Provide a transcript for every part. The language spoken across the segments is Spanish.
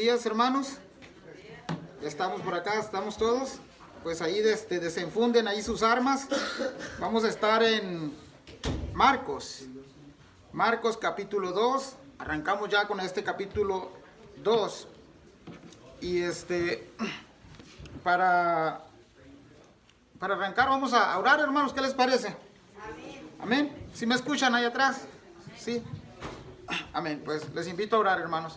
Días, hermanos, ya estamos por acá, estamos todos. Pues ahí desenfunden ahí sus armas. Vamos a estar en Marcos capítulo 2. Arrancamos ya con este capítulo 2. Y para arrancar vamos a orar, hermanos. ¿Qué les parece? Amén. ¿Sí me escuchan ahí atrás? Sí. Amén. Pues les invito a orar, hermanos.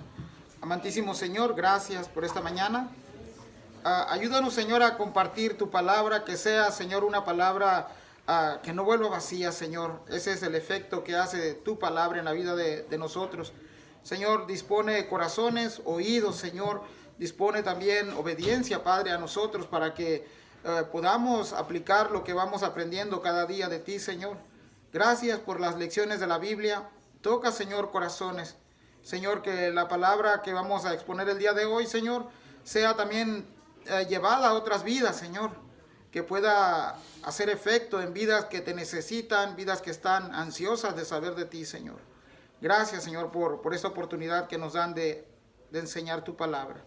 Amantísimo Señor, gracias por esta mañana. Ayúdanos, Señor, a compartir tu palabra, que sea, Señor, una palabra que no vuelva vacía, Señor. Ese es el efecto que hace tu palabra en la vida de nosotros. Señor, dispone corazones, oídos, Señor. Dispone también obediencia, Padre, a nosotros para que podamos aplicar lo que vamos aprendiendo cada día de ti, Señor. Gracias por las lecciones de la Biblia. Toca, Señor, corazones. Señor, que la palabra que vamos a exponer el día de hoy, Señor, sea también llevada a otras vidas, Señor. Que pueda hacer efecto en vidas que te necesitan, vidas que están ansiosas de saber de ti, Señor. Gracias, Señor, por esta oportunidad que nos dan de enseñar tu palabra.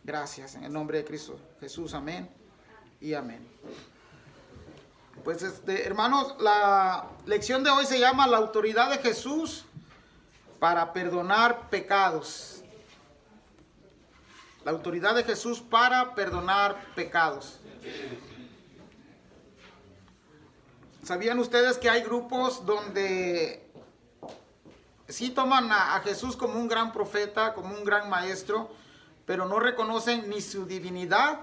Gracias, en el nombre de Cristo Jesús, amén y amén. Pues, hermanos, la lección de hoy se llama La autoridad de Jesús para perdonar pecados. La autoridad de Jesús para perdonar pecados. ¿Sabían ustedes que hay grupos donde sí toman a Jesús como un gran profeta, como un gran maestro, pero no reconocen ni su divinidad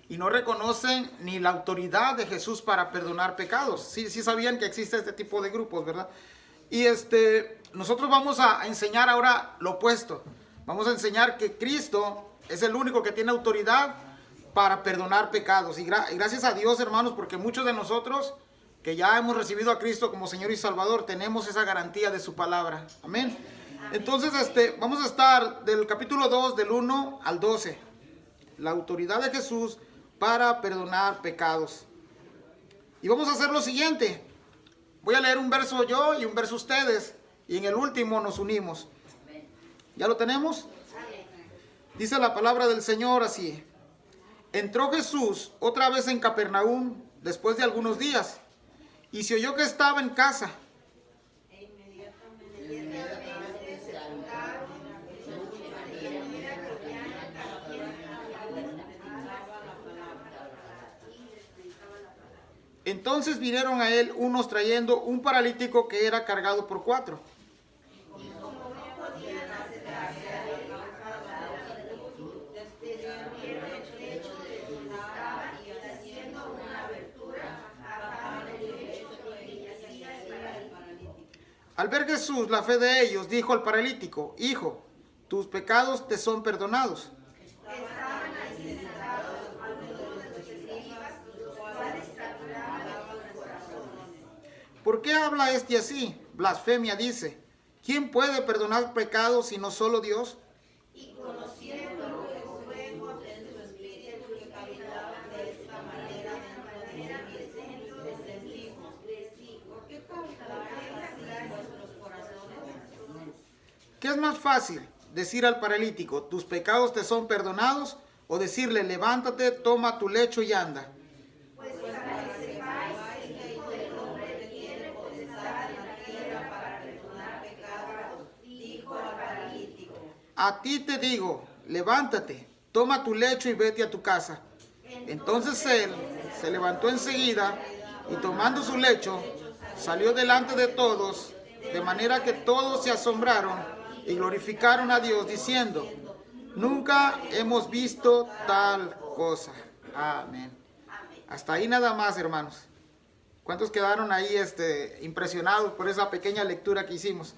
y no reconocen ni la autoridad de Jesús para perdonar pecados? Sí sabían que existe este tipo de grupos, ¿verdad? Y nosotros vamos a enseñar ahora lo opuesto. Vamos a enseñar que Cristo es el único que tiene autoridad para perdonar pecados. Y gracias a Dios, hermanos, porque muchos de nosotros que ya hemos recibido a Cristo como Señor y Salvador, tenemos esa garantía de su palabra. Amén. Entonces, vamos a estar del capítulo 2, del 1 al 12. La autoridad de Jesús para perdonar pecados. Y vamos a hacer lo siguiente. Voy a leer un verso yo y un verso ustedes. Y en el último nos unimos. ¿Ya lo tenemos? Dice la palabra del Señor así. Entró Jesús otra vez en Capernaum después de algunos días. Y se oyó que estaba en casa. Entonces vinieron a él unos trayendo un paralítico que era cargado por 4. Al ver Jesús la fe de ellos, dijo al paralítico: Hijo, tus pecados te son perdonados. ¿Por qué habla este así? Blasfemia dice. ¿Quién puede perdonar pecados sino solo Dios? Y conociendo que fuego en su espíritu que habitaban de esta manera les dijo, ¿por qué cauteláis vuestros corazones? ¿Qué es más fácil? ¿Decir al paralítico, tus pecados te son perdonados? ¿O decirle, levántate, toma tu lecho y anda? A ti te digo, levántate, toma tu lecho y vete a tu casa. Entonces él se levantó enseguida y tomando su lecho, salió delante de todos, de manera que todos se asombraron y glorificaron a Dios, diciendo, nunca hemos visto tal cosa. Amén. Hasta ahí nada más, hermanos. ¿Cuántos quedaron ahí impresionados por esa pequeña lectura que hicimos?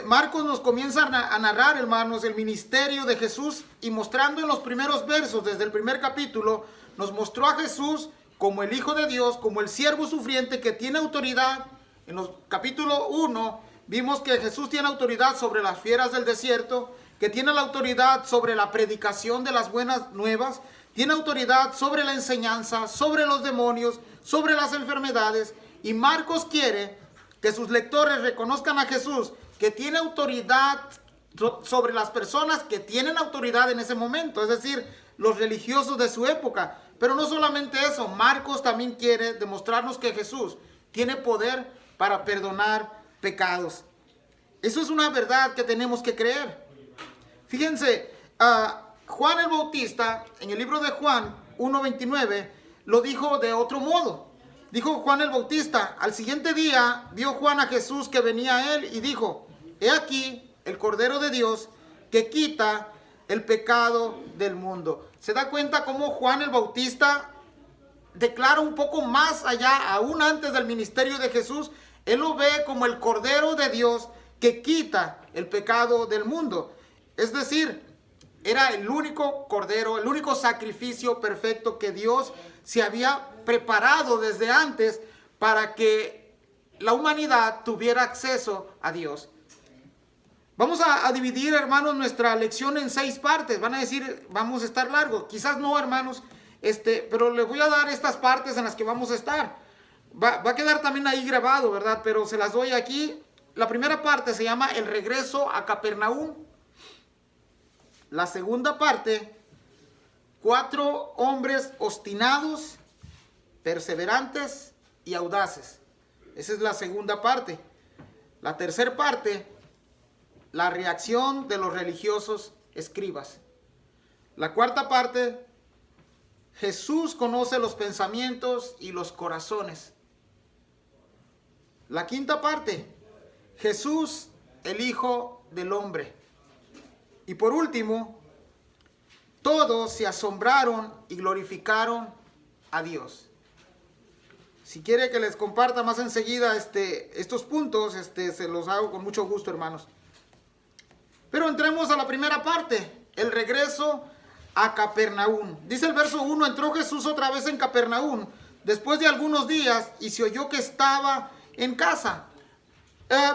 Marcos nos comienza a narrar, hermanos, el ministerio de Jesús, y mostrando en los primeros versos, desde el primer capítulo, nos mostró a Jesús como el Hijo de Dios, como el siervo sufriente que tiene autoridad. En los capítulo 1 vimos que Jesús tiene autoridad sobre las fieras del desierto, que tiene la autoridad sobre la predicación de las buenas nuevas, tiene autoridad sobre la enseñanza, sobre los demonios, sobre las enfermedades. Y Marcos quiere que sus lectores reconozcan a Jesús que tiene autoridad sobre las personas que tienen autoridad en ese momento, es decir, los religiosos de su época. Pero no solamente eso, Marcos también quiere demostrarnos que Jesús tiene poder para perdonar pecados. Eso es una verdad que tenemos que creer. Fíjense, Juan el Bautista, en el libro de Juan 1:29, lo dijo de otro modo. Dijo Juan el Bautista: al siguiente día vio Juan a Jesús que venía a él y dijo: he aquí el Cordero de Dios que quita el pecado del mundo. ¿Se da cuenta cómo Juan el Bautista declara un poco más allá, aún antes del ministerio de Jesús? Él lo ve como el Cordero de Dios que quita el pecado del mundo. Es decir, era el único cordero, el único sacrificio perfecto que Dios se había preparado desde antes para que la humanidad tuviera acceso a Dios. Vamos a dividir, hermanos, nuestra lección en 6 partes. Van a decir, vamos a estar largos. Quizás no, hermanos, pero les voy a dar estas partes en las que vamos a estar. Va a quedar también ahí grabado, ¿verdad? Pero se las doy aquí. La primera parte se llama el regreso a Capernaum. La segunda parte, 4 hombres obstinados, perseverantes y audaces. Esa es la segunda parte. La tercera parte, la reacción de los religiosos escribas. La cuarta parte, Jesús conoce los pensamientos y los corazones. La quinta parte, Jesús, el Hijo del Hombre. Y por último, todos se asombraron y glorificaron a Dios. Si quiere que les comparta más enseguida estos puntos, se los hago con mucho gusto, hermanos. Pero entremos a la primera parte, el regreso a Capernaum. Dice el verso 1, entró Jesús otra vez en Capernaum después de algunos días y se oyó que estaba en casa.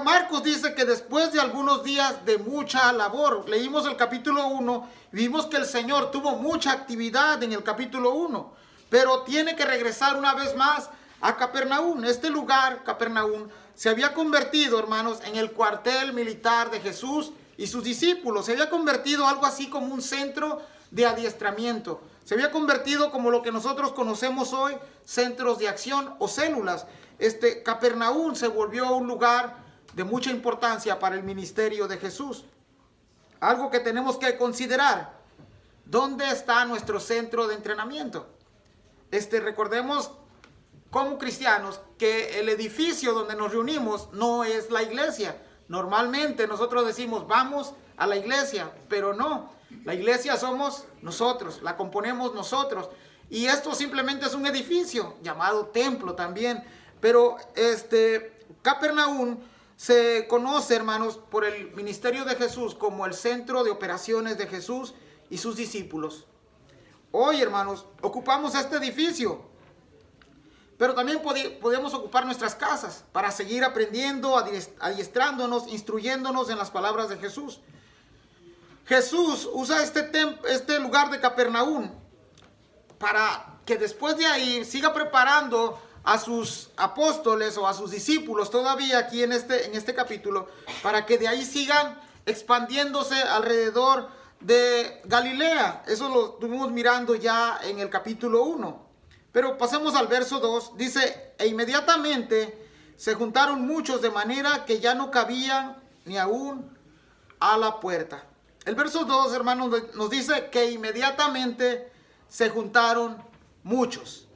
Marcos dice que después de algunos días de mucha labor, leímos el capítulo 1, vimos que el Señor tuvo mucha actividad en el capítulo 1, pero tiene que regresar una vez más a Capernaum. Este lugar, Capernaum, se había convertido, hermanos, en el cuartel militar de Jesús y sus discípulos. Se había convertido algo así como un centro de adiestramiento. Se había convertido como lo que nosotros conocemos hoy, centros de acción o células. Capernaum se volvió un lugar de mucha importancia para el ministerio de Jesús. Algo que tenemos que considerar: ¿dónde está nuestro centro de entrenamiento? Recordemos como cristianos que el edificio donde nos reunimos no es la iglesia. Normalmente nosotros decimos vamos a la iglesia, pero no. La iglesia somos nosotros, la componemos nosotros. Y esto simplemente es un edificio llamado templo también. Pero Capernaum se conoce, hermanos, por el ministerio de Jesús como el centro de operaciones de Jesús y sus discípulos. Hoy, hermanos, ocupamos este edificio, pero también podemos ocupar nuestras casas para seguir aprendiendo, adiestrándonos, instruyéndonos en las palabras de Jesús. Jesús usa este lugar de Capernaum para que después de ahí siga preparando a sus apóstoles o a sus discípulos todavía aquí en este capítulo, para que de ahí sigan expandiéndose alrededor de Galilea. Eso lo estuvimos mirando ya en el capítulo 1. Pero pasemos al verso 2. Dice: e inmediatamente se juntaron muchos de manera que ya no cabían ni aún a la puerta. El verso 2, hermanos, nos dice que inmediatamente se juntaron muchos.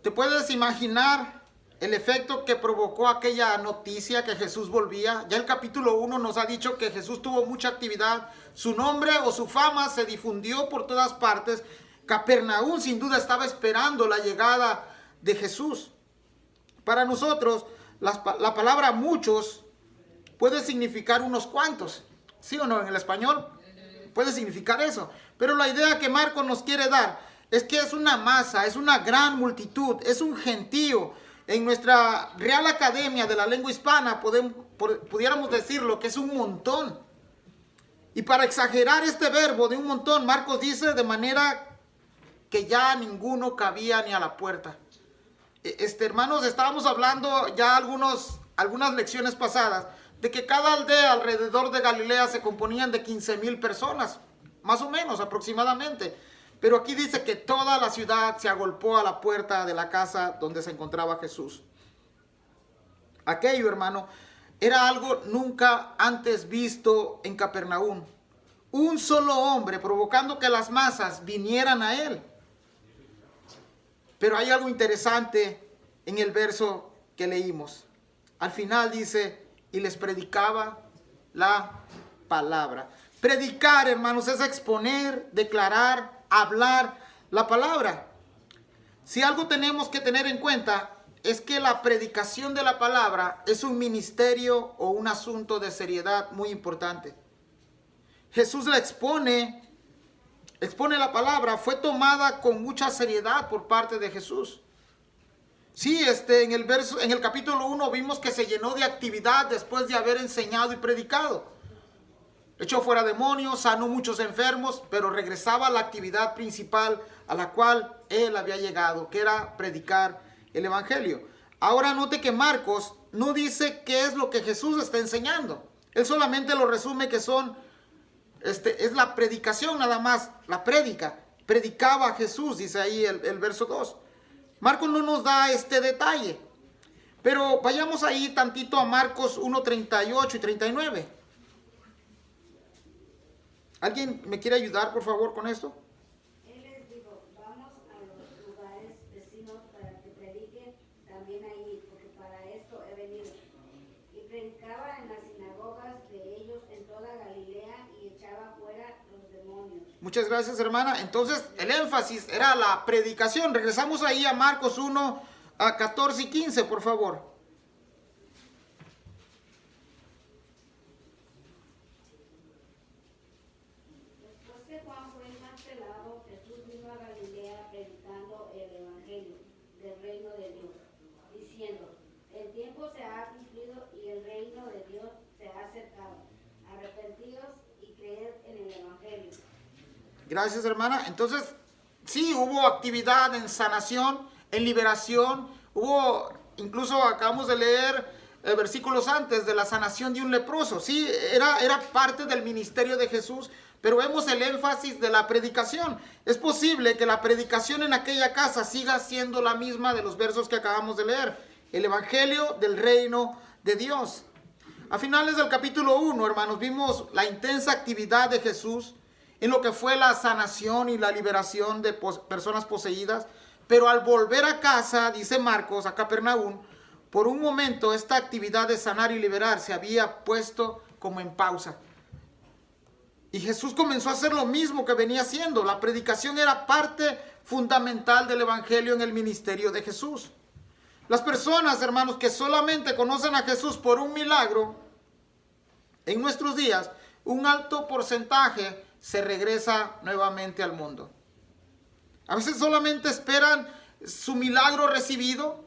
¿Te puedes imaginar el efecto que provocó aquella noticia que Jesús volvía? Ya el capítulo 1 nos ha dicho que Jesús tuvo mucha actividad. Su nombre o su fama se difundió por todas partes. Capernaum sin duda estaba esperando la llegada de Jesús. Para nosotros, la palabra muchos puede significar unos cuantos. ¿Sí o no? En el español puede significar eso. Pero la idea que Marcos nos quiere dar es que es una masa, es una gran multitud, es un gentío. En nuestra Real Academia de la Lengua Hispana pudiéramos decirlo que es un montón. Y para exagerar este verbo de un montón, Marcos dice de manera que ya ninguno cabía ni a la puerta. Hermanos, estábamos hablando ya algunas lecciones pasadas de que cada aldea alrededor de Galilea se componían de 15,000 personas, más o menos aproximadamente. Pero aquí dice que toda la ciudad se agolpó a la puerta de la casa donde se encontraba Jesús. Aquello, hermano, era algo nunca antes visto en Capernaum. Un solo hombre provocando que las masas vinieran a él. Pero hay algo interesante en el verso que leímos. Al final dice, y les predicaba la palabra. Predicar, hermanos, es exponer, declarar, hablar la palabra. Si algo tenemos que tener en cuenta es que la predicación de la palabra es un ministerio o un asunto de seriedad muy importante. Jesús la expone la palabra, fue tomada con mucha seriedad por parte de Jesús. Sí, en el capítulo 1 vimos que se llenó de actividad después de haber enseñado y predicado. Echó fuera demonios, sanó muchos enfermos, pero regresaba a la actividad principal a la cual él había llegado, que era predicar el evangelio. Ahora note que Marcos no dice qué es lo que Jesús está enseñando. Él solamente lo resume que es la predicación nada más, la prédica. Predicaba Jesús, dice ahí el verso 2. Marcos no nos da este detalle. Pero vayamos ahí tantito a Marcos 1:38 y 39. ¿Alguien me quiere ayudar, por favor, con esto? Él les dijo, vamos a los lugares vecinos para que prediquen también allí, porque para esto he venido. Y predicaba en las sinagogas de ellos en toda Galilea y echaba fuera los demonios. Muchas gracias, hermana. Entonces, el énfasis era la predicación. Regresamos ahí a Marcos 1, a 14 y 15, por favor. Después que Juan fue encarcelado, Jesús vino a Galilea predicando el evangelio del reino de Dios, diciendo, el tiempo se ha cumplido y el reino de Dios se ha acercado. Arrepentíos y creed en el evangelio. Gracias, hermana. Entonces, sí, hubo actividad en sanación, en liberación. Incluso acabamos de leer versículos antes de la sanación de un leproso. Sí, era parte del ministerio de Jesús, pero vemos el énfasis de la predicación. Es posible que la predicación en aquella casa siga siendo la misma de los versos que acabamos de leer. El evangelio del reino de Dios. A finales del capítulo 1, hermanos, vimos la intensa actividad de Jesús en lo que fue la sanación y la liberación de personas poseídas. Pero al volver a casa, dice Marcos, a Capernaum, por un momento esta actividad de sanar y liberar se había puesto como en pausa. Y Jesús comenzó a hacer lo mismo que venía haciendo. La predicación era parte fundamental del evangelio en el ministerio de Jesús. Las personas, hermanos, que solamente conocen a Jesús por un milagro, en nuestros días, un alto porcentaje se regresa nuevamente al mundo. A veces solamente esperan su milagro recibido,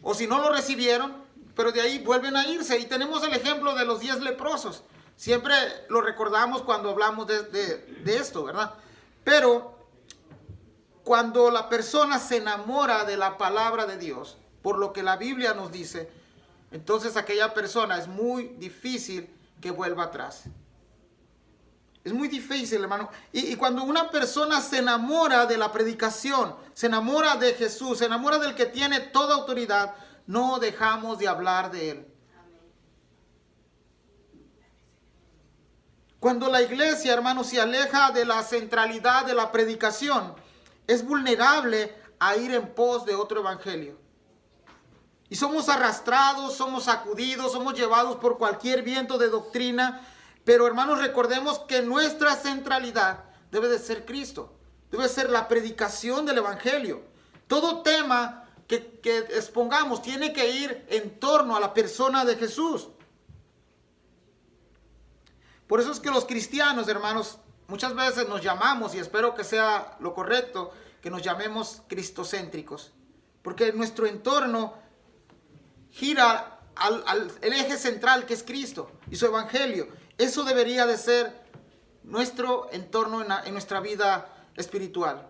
o si no lo recibieron, pero de ahí vuelven a irse. Y tenemos el ejemplo de los 10 leprosos. Siempre lo recordamos cuando hablamos de esto, ¿verdad? Pero cuando la persona se enamora de la palabra de Dios, por lo que la Biblia nos dice, entonces aquella persona es muy difícil que vuelva atrás. Es muy difícil, hermano. Y cuando una persona se enamora de la predicación, se enamora de Jesús, se enamora del que tiene toda autoridad, no dejamos de hablar de Él. Cuando la iglesia, hermano, se aleja de la centralidad de la predicación, es vulnerable a ir en pos de otro evangelio. Y somos arrastrados, somos sacudidos, somos llevados por cualquier viento de doctrina. Pero hermanos, recordemos que nuestra centralidad debe de ser Cristo. Debe ser la predicación del evangelio. Todo tema que expongamos tiene que ir en torno a la persona de Jesús. Por eso es que los cristianos, hermanos, muchas veces nos llamamos, y espero que sea lo correcto, que nos llamemos cristocéntricos. Porque nuestro entorno gira el eje central, que es Cristo y su evangelio. Eso debería de ser nuestro entorno en nuestra vida espiritual.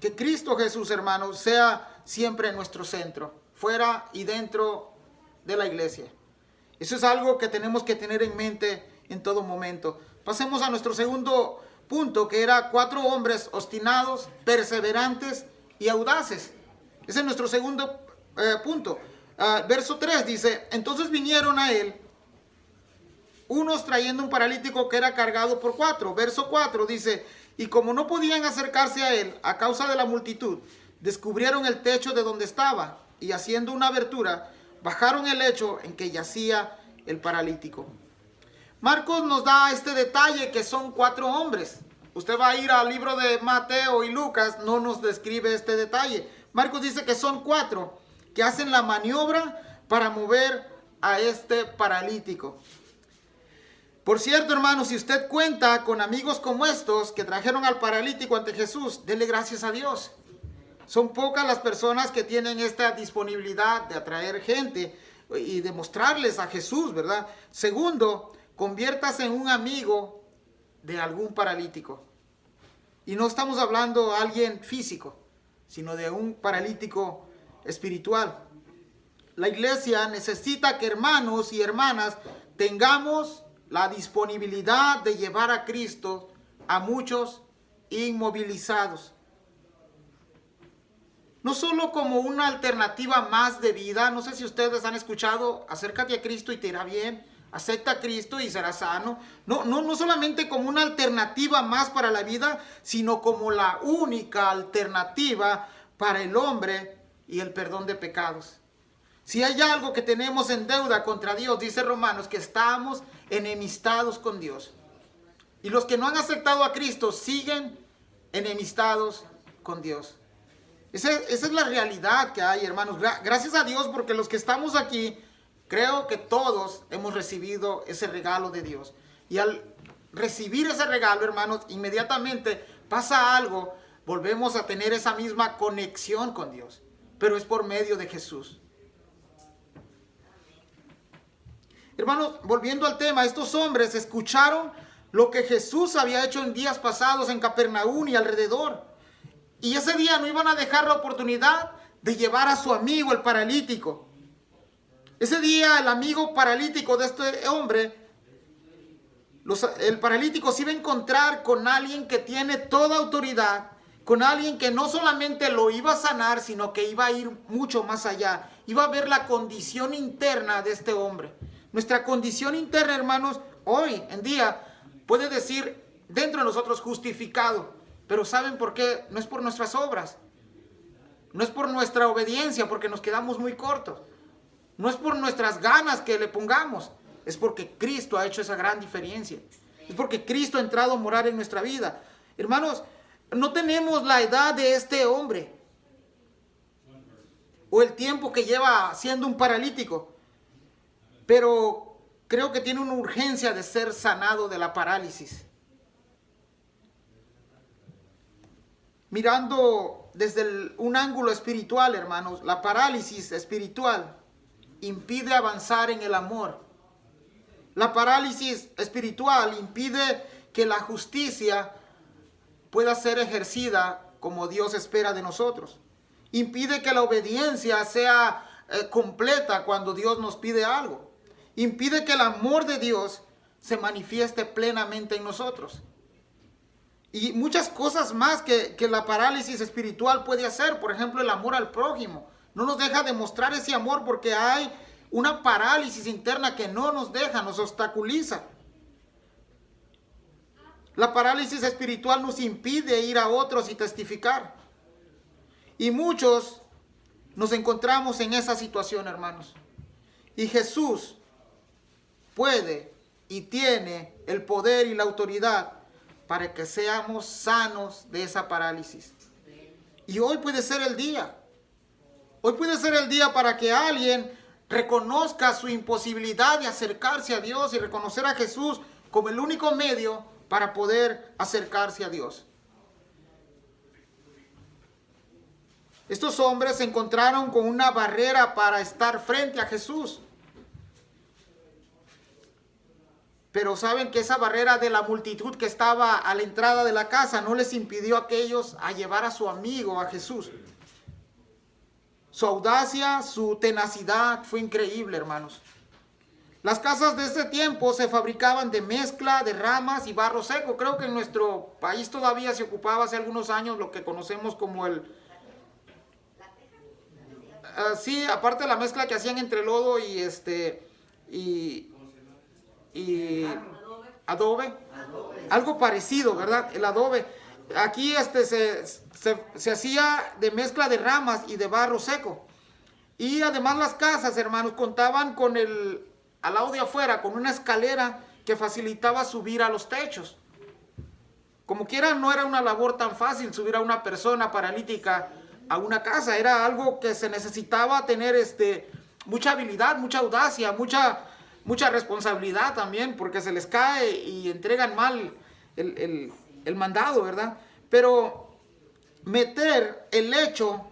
Que Cristo Jesús, hermanos, sea siempre nuestro centro, fuera y dentro de la iglesia. Eso es algo que tenemos que tener en mente en todo momento. Pasemos a nuestro segundo punto, que era 4 hombres obstinados, perseverantes y audaces. Ese es nuestro segundo punto. Verso 3 dice, entonces vinieron a él unos trayendo un paralítico que era cargado por 4. Verso 4 dice, y como no podían acercarse a él a causa de la multitud, descubrieron el techo de donde estaba y haciendo una abertura, bajaron el lecho en que yacía el paralítico. Marcos nos da este detalle que son 4 hombres. Usted va a ir al libro de Mateo y Lucas, no nos describe este detalle. Marcos dice que son 4 que hacen la maniobra para mover a este paralítico. Por cierto, hermanos, si usted cuenta con amigos como estos que trajeron al paralítico ante Jesús, dele gracias a Dios. Son pocas las personas que tienen esta disponibilidad de atraer gente y de mostrarles a Jesús, ¿verdad? Segundo, conviértase en un amigo de algún paralítico. Y no estamos hablando de alguien físico, sino de un paralítico espiritual. La iglesia necesita que hermanos y hermanas tengamos la disponibilidad de llevar a Cristo a muchos inmovilizados. No solo como una alternativa más de vida. No sé si ustedes han escuchado, acércate a Cristo y te irá bien. Acepta a Cristo y serás sano. No solamente como una alternativa más para la vida, sino como la única alternativa para el hombre y el perdón de pecados. Si hay algo que tenemos en deuda contra Dios, dice Romanos, que estamos enemistados con Dios. Y los que no han aceptado a Cristo siguen enemistados con Dios. Esa es la realidad que hay, hermanos. Gracias a Dios, porque los que estamos aquí, creo que todos hemos recibido ese regalo de Dios. Y al recibir ese regalo, hermanos, inmediatamente pasa algo. Volvemos a tener esa misma conexión con Dios. Pero es por medio de Jesús. Hermanos, volviendo al tema, estos hombres escucharon lo que Jesús había hecho en días pasados en Capernaum y alrededor. Y ese día no iban a dejar la oportunidad de llevar a su amigo, el paralítico. Ese día el amigo paralítico de este hombre, el paralítico se iba a encontrar con alguien que tiene toda autoridad, con alguien que no solamente lo iba a sanar, sino que iba a ir mucho más allá. Iba a ver la condición interna de este hombre. Nuestra condición interna, hermanos, hoy en día puede decir dentro de nosotros justificado. Pero ¿saben por qué? No es por nuestras obras. No es por nuestra obediencia, porque nos quedamos muy cortos. No es por nuestras ganas que le pongamos. Es porque Cristo ha hecho esa gran diferencia. Es porque Cristo ha entrado a morar en nuestra vida. Hermanos, no tenemos la edad de este hombre. O el tiempo que lleva siendo un paralítico. Pero creo que tiene una urgencia de ser sanado de la parálisis. Mirando desde un ángulo espiritual, hermanos, la parálisis espiritual impide avanzar en el amor. La parálisis espiritual impide que la justicia pueda ser ejercida como Dios espera de nosotros. Impide que la obediencia sea completa cuando Dios nos pide algo. Impide que el amor de Dios se manifieste plenamente en nosotros. Y muchas cosas más que la parálisis espiritual puede hacer. Por ejemplo, el amor al prójimo. No nos deja demostrar ese amor porque hay una parálisis interna que no nos deja, nos obstaculiza. La parálisis espiritual nos impide ir a otros y testificar. Y muchos nos encontramos en esa situación, hermanos. Y Jesús puede y tiene el poder y la autoridad para que seamos sanos de esa parálisis. Y hoy puede ser el día. Hoy puede ser el día para que alguien reconozca su imposibilidad de acercarse a Dios y reconocer a Jesús como el único medio para poder acercarse a Dios. Estos hombres se encontraron con una barrera para estar frente a Jesús. Pero saben que esa barrera de la multitud que estaba a la entrada de la casa no les impidió a aquellos a llevar a su amigo, a Jesús. Su audacia, su tenacidad fue increíble, hermanos. Las casas de ese tiempo se fabricaban de mezcla de ramas y barro seco. Creo que en nuestro país todavía se ocupaba hace algunos años lo que conocemos como el... sí, aparte de la mezcla que hacían entre lodo y y adobe. Algo parecido, ¿verdad? El adobe. Aquí se hacía de mezcla de ramas y de barro seco. Y además las casas, hermanos, contaban con al lado de afuera, con una escalera que facilitaba subir a los techos. Como quiera, no era una labor tan fácil subir a una persona paralítica a una casa. Era algo que se necesitaba tener mucha habilidad, mucha audacia, mucha responsabilidad también, porque se les cae y entregan mal el mandado, ¿verdad? Pero meter el lecho,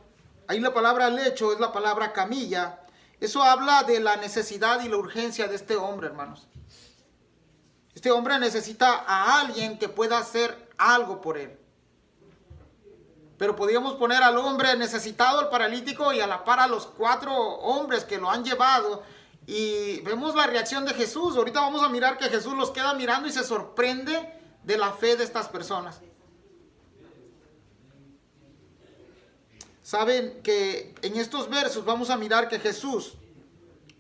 ahí la palabra lecho es la palabra camilla, eso habla de la necesidad y la urgencia de este hombre, hermanos. Este hombre necesita a alguien que pueda hacer algo por él. Pero podríamos poner al hombre necesitado, al paralítico, y a la par a los 4 hombres que lo han llevado. Y vemos la reacción de Jesús. Ahorita vamos a mirar que Jesús los queda mirando y se sorprende de la fe de estas personas. Saben que en estos versos vamos a mirar que Jesús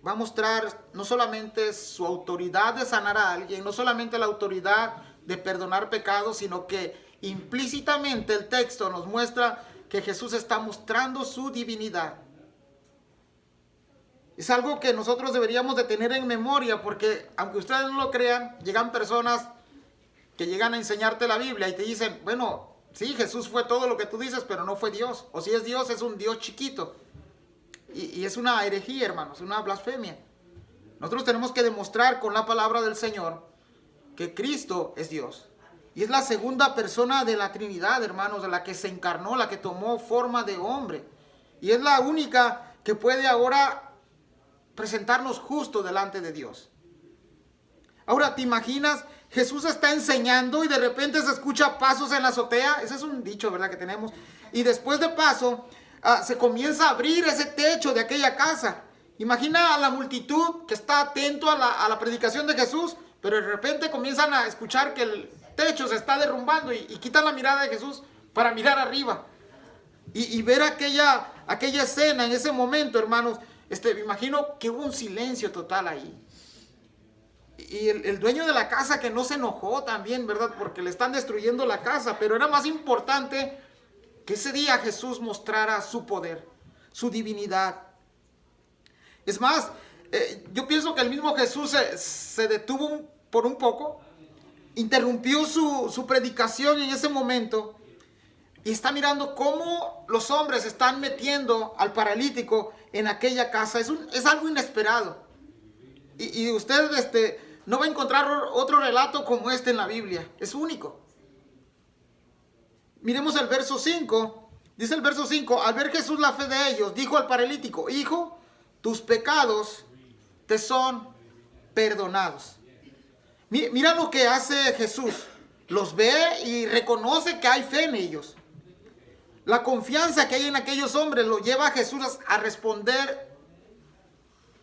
va a mostrar no solamente su autoridad de sanar a alguien, no solamente la autoridad de perdonar pecados, sino que implícitamente el texto nos muestra que Jesús está mostrando su divinidad. Es algo que nosotros deberíamos de tener en memoria, porque aunque ustedes no lo crean, llegan personas que llegan a enseñarte la Biblia y te dicen, bueno, sí, Jesús fue todo lo que tú dices, pero no fue Dios. O si es Dios, es un Dios chiquito. Y es una herejía, hermanos, una blasfemia. Nosotros tenemos que demostrar con la palabra del Señor que Cristo es Dios. Y es la segunda persona de la Trinidad, hermanos, de la que se encarnó, la que tomó forma de hombre. Y es la única que puede ahora presentarnos justo delante de Dios. Ahora, ¿te imaginas? Jesús está enseñando y de repente se escucha pasos en la azotea. Ese es un dicho, ¿verdad?, que tenemos. Y después de paso, se comienza a abrir ese techo de aquella casa. Imagina a la multitud que está atento a la predicación de Jesús, pero de repente comienzan a escuchar que el techo se está derrumbando y quitan la mirada de Jesús para mirar arriba. Y ver aquella escena en ese momento, hermanos, me imagino que hubo un silencio total ahí. Y el dueño de la casa que no se enojó también, ¿verdad? Porque le están destruyendo la casa. Pero era más importante que ese día Jesús mostrara su poder, su divinidad. Es más, yo pienso que el mismo Jesús se detuvo por un poco, interrumpió su predicación en ese momento y está mirando cómo los hombres están metiendo al paralítico en aquella casa. Es algo inesperado. Y usted no va a encontrar otro relato como este en la Biblia. Es único. Miremos el verso 5. Dice el verso 5, al ver Jesús la fe de ellos, dijo al paralítico, hijo, tus pecados te son perdonados. Mira lo que hace Jesús. Los ve y reconoce que hay fe en ellos. La confianza que hay en aquellos hombres lo lleva a Jesús a responder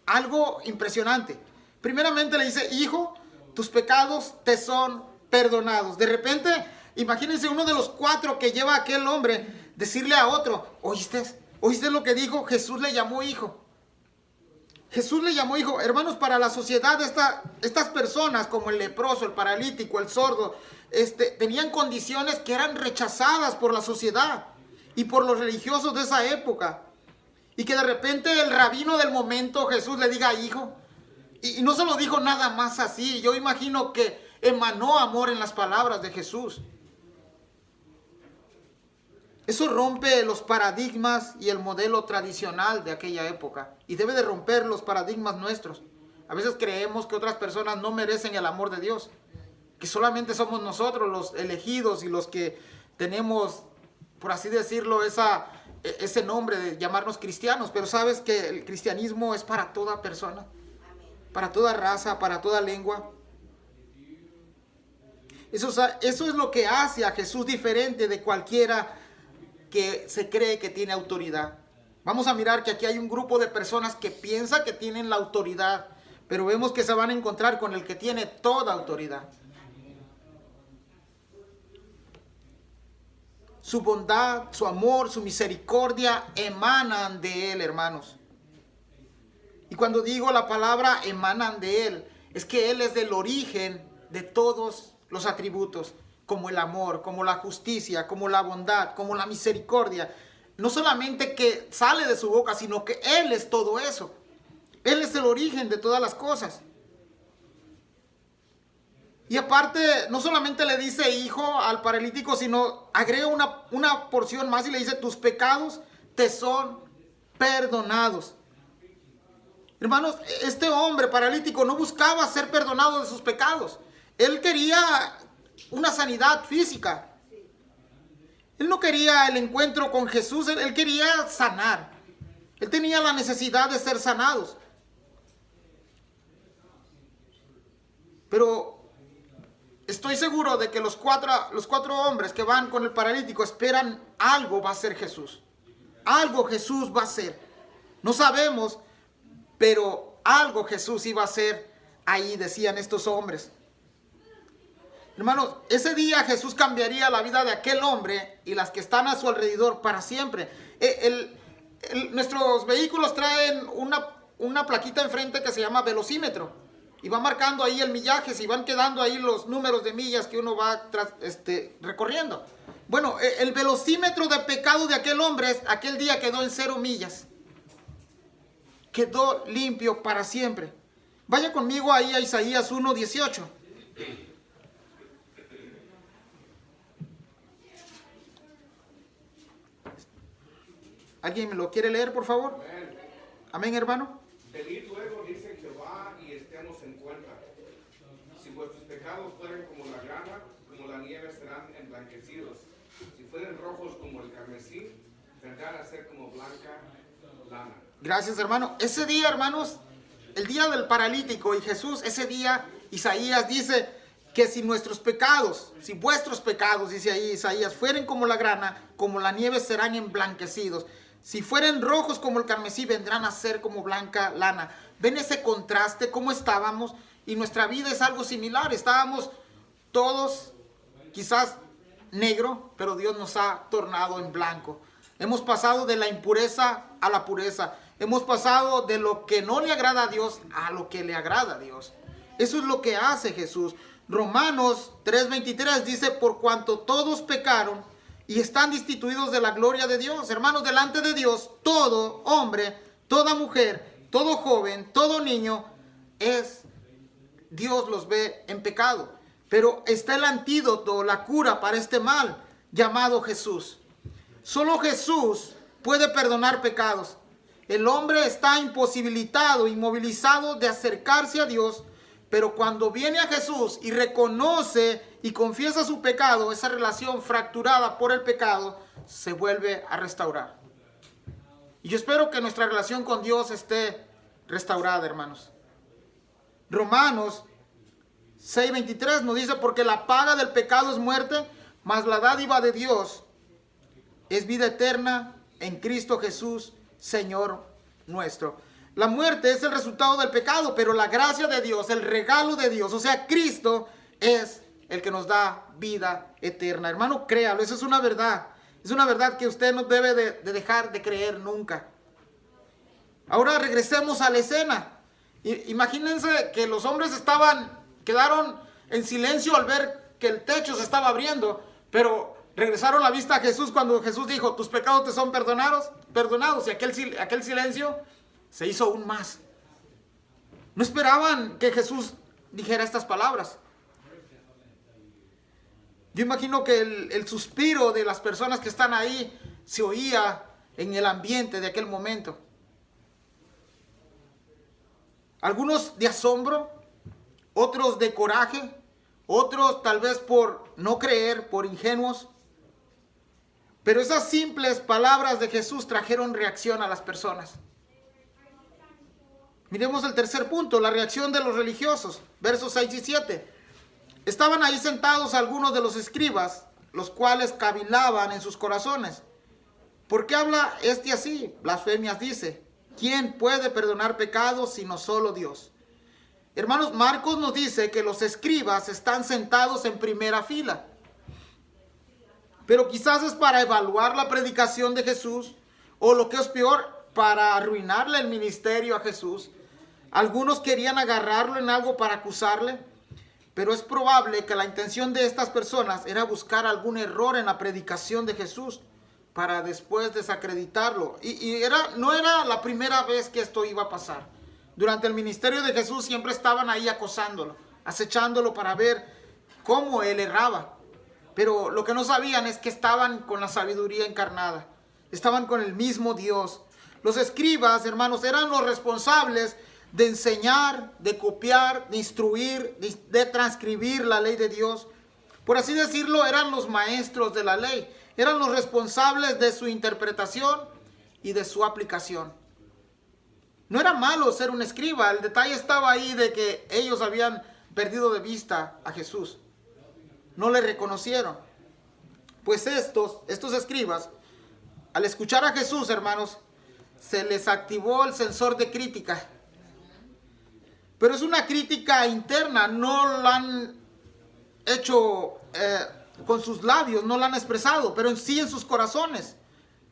algo impresionante. Primeramente le dice, hijo, tus pecados te son perdonados. De repente, imagínense uno de los 4 que lleva a aquel hombre decirle a otro, ¿oíste lo que dijo? Jesús le llamó hijo. Jesús le llamó hijo. Hermanos, para la sociedad estas personas como el leproso, el paralítico, el sordo, tenían condiciones que eran rechazadas por la sociedad y por los religiosos de esa época. Y que de repente el rabino del momento, Jesús, le diga hijo. Y no se lo dijo nada más así. Yo imagino que emanó amor en las palabras de Jesús. Eso rompe los paradigmas y el modelo tradicional de aquella época. Y debe de romper los paradigmas nuestros. A veces creemos que otras personas no merecen el amor de Dios. Que solamente somos nosotros los elegidos y los que tenemos, por así decirlo, ese nombre de llamarnos cristianos. Pero sabes que el cristianismo es para toda persona. Para toda raza, para toda lengua. Eso es lo que hace a Jesús diferente de cualquiera que se cree que tiene autoridad. Vamos a mirar que aquí hay un grupo de personas que piensa que tienen la autoridad pero vemos que se van a encontrar con el que tiene toda autoridad. Su bondad, su amor, su misericordia emanan de Él, hermanos. Y cuando digo la palabra emanan de Él, es que Él es el origen de todos los atributos, como el amor, como la justicia, como la bondad, como la misericordia. No solamente que sale de su boca, sino que Él es todo eso. Él es el origen de todas las cosas. Y aparte, no solamente le dice hijo al paralítico, sino agrega una porción más y le dice, tus pecados te son perdonados. Hermanos, este hombre paralítico no buscaba ser perdonado de sus pecados. Él quería una sanidad física. Él no quería el encuentro con Jesús, él quería sanar. Él tenía la necesidad de ser sanados. Pero estoy seguro de que los cuatro hombres que van con el paralítico esperan algo va a ser Jesús. Algo Jesús va a hacer. No sabemos, pero algo Jesús iba a hacer ahí, decían estos hombres. Hermanos, ese día Jesús cambiaría la vida de aquel hombre y las que están a su alrededor para siempre. Nuestros vehículos traen una plaquita enfrente que se llama velocímetro. Y va marcando ahí el millaje, si van quedando ahí los números de millas que uno va recorriendo. Bueno, el velocímetro de pecado de aquel hombre, aquel día quedó en 0 millas. Quedó limpio para siempre. Vaya conmigo ahí a Isaías 1:18. ¿Alguien me lo quiere leer, por favor? Amén. Amén, hermano. Venid luego, dice Jehová, y estemos en cuenta. Si vuestros pecados fueren como la grana, como la nieve serán emblanquecidos. Si fueren rojos como el carmesí, vendrán a ser como blanca lana. Gracias, hermano. Ese día, hermanos, el día del paralítico y Jesús, ese día Isaías dice que si nuestros pecados, si vuestros pecados, dice ahí Isaías, fueren como la grana, como la nieve serán emblanquecidos. Si fueren rojos como el carmesí, vendrán a ser como blanca lana. ¿Ven ese contraste? ¿Cómo estábamos? Y nuestra vida es algo similar. Estábamos todos quizás negro, pero Dios nos ha tornado en blanco. Hemos pasado de la impureza a la pureza. Hemos pasado de lo que no le agrada a Dios a lo que le agrada a Dios. Eso es lo que hace Jesús. Romanos 3:23 dice, por cuanto todos pecaron y están destituidos de la gloria de Dios. Hermanos, delante de Dios, todo hombre, toda mujer, todo joven, todo niño, Dios los ve en pecado. Pero está el antídoto, la cura para este mal, llamado Jesús. Solo Jesús puede perdonar pecados. El hombre está imposibilitado, inmovilizado de acercarse a Dios, pero cuando viene a Jesús y reconoce y confiesa su pecado, esa relación fracturada por el pecado se vuelve a restaurar. Y yo espero que nuestra relación con Dios esté restaurada, hermanos. Romanos 6:23 nos dice, porque la paga del pecado es muerte, mas la dádiva de Dios es vida eterna en Cristo Jesús, Señor nuestro. La muerte es el resultado del pecado, pero la gracia de Dios, el regalo de Dios, o sea, Cristo es el que nos da vida eterna. Hermano, créalo, eso es una verdad. Es una verdad que usted no debe de dejar de creer nunca. Ahora regresemos a la escena. Imagínense que los hombres quedaron en silencio al ver que el techo se estaba abriendo, pero regresaron la vista a Jesús cuando Jesús dijo, tus pecados te son perdonados, y aquel silencio se hizo aún más. No esperaban que Jesús dijera estas palabras. Yo imagino que el suspiro de las personas que están ahí se oía en el ambiente de aquel momento. Algunos de asombro, otros de coraje, otros tal vez por no creer, por ingenuos. Pero esas simples palabras de Jesús trajeron reacción a las personas. Miremos el tercer punto, la reacción de los religiosos, versos 6 y 7. Estaban ahí sentados algunos de los escribas, los cuales cavilaban en sus corazones. ¿Por qué habla así? Blasfemias dice. ¿Quién puede perdonar pecados sino solo Dios? Hermanos, Marcos nos dice que los escribas están sentados en primera fila. Pero quizás es para evaluar la predicación de Jesús, o lo que es peor, para arruinarle el ministerio a Jesús. Algunos querían agarrarlo en algo para acusarle, pero es probable que la intención de estas personas era buscar algún error en la predicación de Jesús para después desacreditarlo. No era la primera vez que esto iba a pasar. Durante el ministerio de Jesús siempre estaban ahí acosándolo, acechándolo para ver cómo él erraba. Pero lo que no sabían es que estaban con la sabiduría encarnada. Estaban con el mismo Dios. Los escribas, hermanos, eran los responsables de enseñar, de copiar, de instruir, de transcribir la ley de Dios. Por así decirlo, eran los maestros de la ley. Eran los responsables de su interpretación y de su aplicación. No era malo ser un escriba. El detalle estaba ahí de que ellos habían perdido de vista a Jesús. No le reconocieron. Pues estos escribas, al escuchar a Jesús, hermanos, se les activó el sensor de crítica. Pero es una crítica interna, no la han hecho con sus labios, no la han expresado, pero en sí en sus corazones,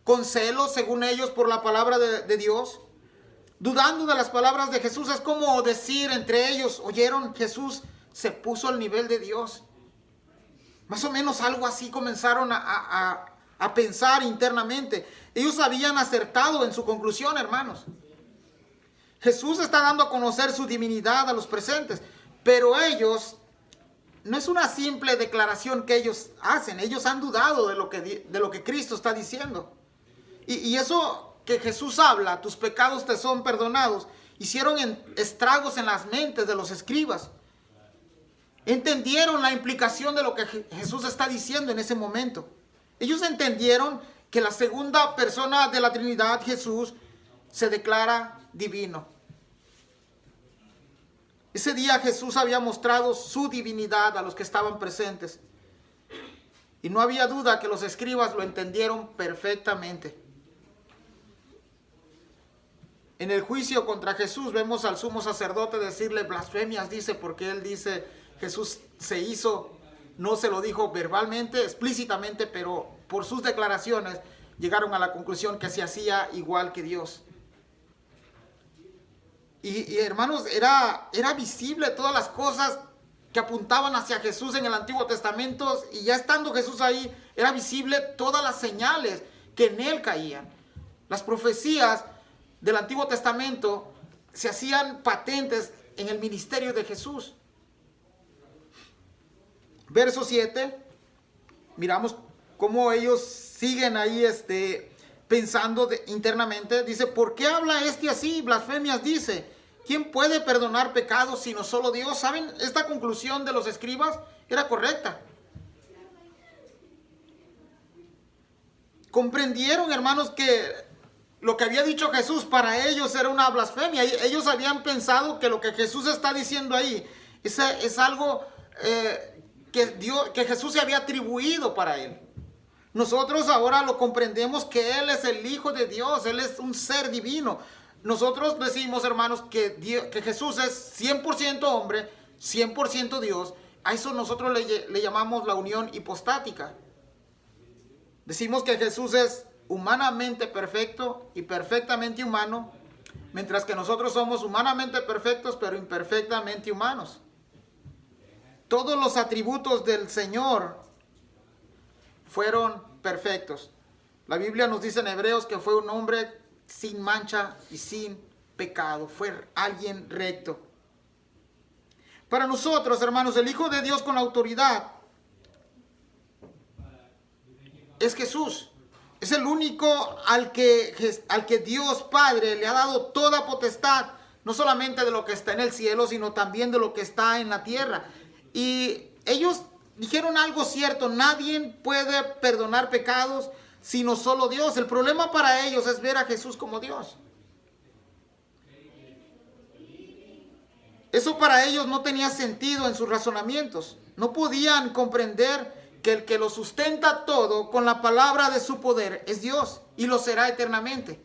con celos, según ellos, por la palabra de Dios, dudando de las palabras de Jesús. Es como decir entre ellos, oyeron, Jesús se puso al nivel de Dios. Más o menos algo así comenzaron a pensar internamente. Ellos habían acertado en su conclusión, hermanos. Jesús está dando a conocer su divinidad a los presentes, pero ellos, no es una simple declaración que ellos hacen. Ellos han dudado de lo que Cristo está diciendo. Y eso que Jesús habla, tus pecados te son perdonados, hicieron estragos en las mentes de los escribas. Entendieron la implicación de lo que Jesús está diciendo en ese momento. Ellos entendieron que la segunda persona de la Trinidad, Jesús, se declara divino. Ese día Jesús había mostrado su divinidad a los que estaban presentes. Y no había duda que los escribas lo entendieron perfectamente. En el juicio contra Jesús vemos al sumo sacerdote decirle blasfemias, dice, porque él dice, Jesús se hizo, no se lo dijo verbalmente, explícitamente, pero por sus declaraciones llegaron a la conclusión que se hacía igual que Dios. Y hermanos, era visible todas las cosas que apuntaban hacia Jesús en el Antiguo Testamento, y ya estando Jesús ahí, era visible todas las señales que en él caían. Las profecías del Antiguo Testamento se hacían patentes en el ministerio de Jesús. Verso 7, miramos cómo ellos siguen ahí pensando internamente. Dice, ¿por qué habla así? Blasfemias dice. ¿Quién puede perdonar pecados sino solo Dios? ¿Saben? Esta conclusión de los escribas era correcta. Comprendieron, hermanos, que lo que había dicho Jesús para ellos era una blasfemia. Ellos habían pensado que lo que Jesús está diciendo ahí es algo que Jesús se había atribuido para él. Nosotros ahora lo comprendemos que Él es el Hijo de Dios, Él es un ser divino. Nosotros decimos, hermanos, que Jesús es 100% hombre, 100% Dios. A eso nosotros le llamamos la unión hipostática. Decimos que Jesús es humanamente perfecto y perfectamente humano, mientras que nosotros somos humanamente perfectos, pero imperfectamente humanos. Todos los atributos del Señor fueron perfectos. La Biblia nos dice en Hebreos que fue un hombre sin mancha y sin pecado. Fue alguien recto. Para nosotros, hermanos, el Hijo de Dios con autoridad es Jesús. Es el único al que Dios Padre le ha dado toda potestad, no solamente de lo que está en el cielo, sino también de lo que está en la tierra. Y ellos dijeron algo cierto: nadie puede perdonar pecados sino solo Dios. El problema para ellos es ver a Jesús como Dios. Eso para ellos no tenía sentido en sus razonamientos. No podían comprender que el que lo sustenta todo con la palabra de su poder es Dios, y lo será eternamente.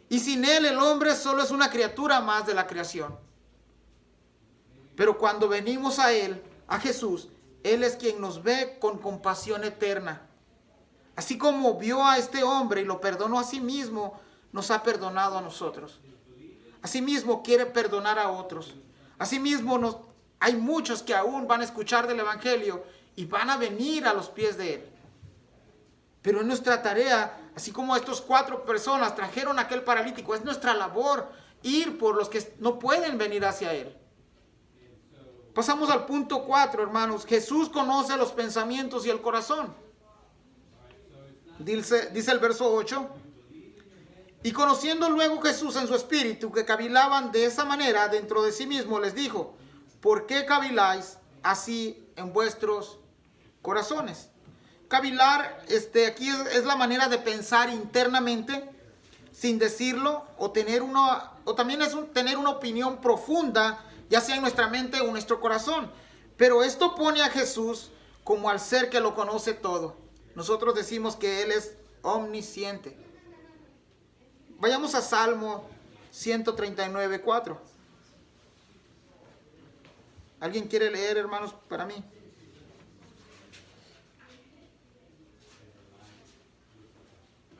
Y sin Él el hombre solo es una criatura más de la creación. Pero cuando venimos a Él, a Jesús, Él es quien nos ve con compasión eterna. Así como vio a este hombre y lo perdonó a sí mismo, nos ha perdonado a nosotros. Asimismo quiere perdonar a otros. Asimismo hay muchos que aún van a escuchar del Evangelio y van a venir a los pies de Él. Pero es nuestra tarea, así como estas 4 personas trajeron a aquel paralítico, es nuestra labor ir por los que no pueden venir hacia Él. Pasamos al punto 4, hermanos. Jesús conoce los pensamientos y el corazón. Dice el verso 8. Y conociendo luego Jesús en su espíritu que cavilaban de esa manera dentro de sí mismo, les dijo: ¿por qué caviláis así en vuestros corazones? Cavilar aquí es la manera de pensar internamente sin decirlo, o también es tener una opinión profunda, ya sea en nuestra mente o en nuestro corazón. Pero esto pone a Jesús como al ser que lo conoce todo. Nosotros decimos que Él es omnisciente. Vayamos a Salmo 139:4. ¿Alguien quiere leer, hermanos, para mí?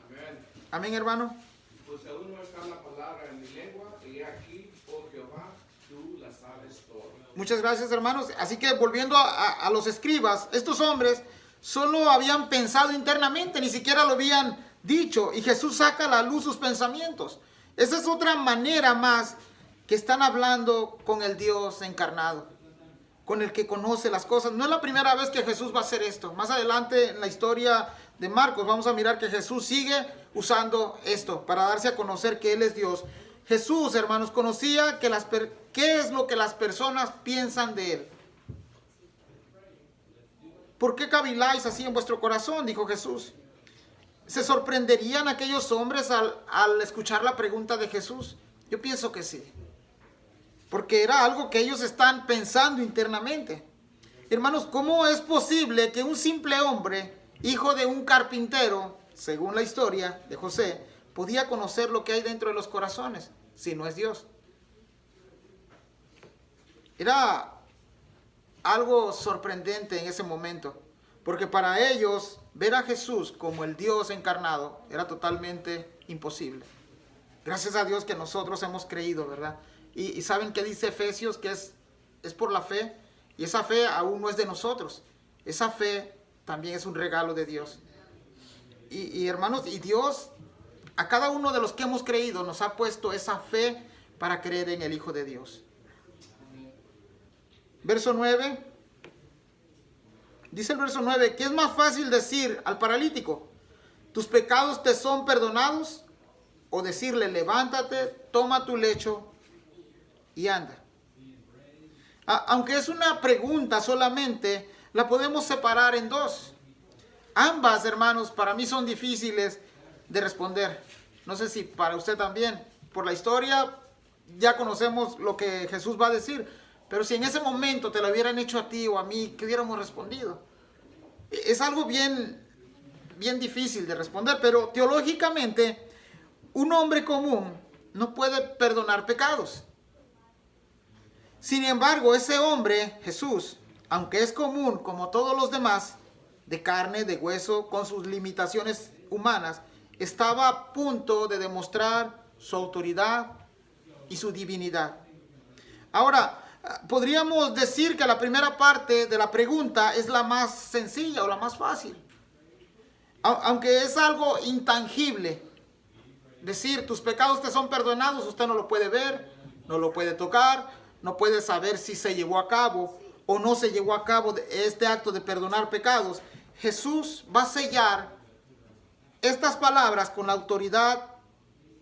Amén. Amén, hermano. Pues aún no está la palabra en mi lengua, y aquí, oh Jehová, tú la sabes todo. Muchas gracias, hermanos. Así que volviendo a los escribas, estos hombres solo habían pensado internamente, ni siquiera lo habían dicho, y Jesús saca a la luz sus pensamientos. Esa es otra manera más que están hablando con el Dios encarnado, con el que conoce las cosas. No es la primera vez que Jesús va a hacer esto. Más adelante en la historia de Marcos vamos a mirar que Jesús sigue usando esto para darse a conocer que Él es Dios. Jesús, hermanos, conocía qué es lo que las personas piensan de Él. ¿Por qué caviláis así en vuestro corazón?, dijo Jesús. ¿Se sorprenderían aquellos hombres al escuchar la pregunta de Jesús? Yo pienso que sí. Porque era algo que ellos están pensando internamente. Hermanos, ¿cómo es posible que un simple hombre, hijo de un carpintero, según la historia de José, podía conocer lo que hay dentro de los corazones si no es Dios? Era algo sorprendente en ese momento, porque para ellos ver a Jesús como el Dios encarnado era totalmente imposible. Gracias a Dios que nosotros hemos creído, ¿verdad? Y ¿saben qué dice Efesios? Que es por la fe, y esa fe aún no es de nosotros. Esa fe también es un regalo de Dios. Y hermanos, y Dios a cada uno de los que hemos creído nos ha puesto esa fe para creer en el Hijo de Dios. Verso 9. Dice el verso 9, ¿qué es más fácil decir al paralítico: tus pecados te son perdonados? O decirle: levántate, toma tu lecho y anda. Aunque es una pregunta solamente, la podemos separar en dos. Ambas, hermanos, para mí son difíciles de responder. No sé si para usted también. Por la historia ya conocemos lo que Jesús va a decir. Pero si en ese momento te lo hubieran hecho a ti o a mí, ¿qué hubiéramos respondido? Es algo bien difícil de responder. Pero teológicamente, un hombre común no puede perdonar pecados. Sin embargo, ese hombre, Jesús, aunque es común como todos los demás, de carne, de hueso, con sus limitaciones humanas, estaba a punto de demostrar su autoridad y su divinidad. Ahora, podríamos decir que la primera parte de la pregunta es la más sencilla o la más fácil. Aunque es algo intangible. Decir, tus pecados te son perdonados, usted no lo puede ver, no lo puede tocar, no puede saber si se llevó a cabo o no se llevó a cabo este acto de perdonar pecados. Jesús va a sellar estas palabras con la autoridad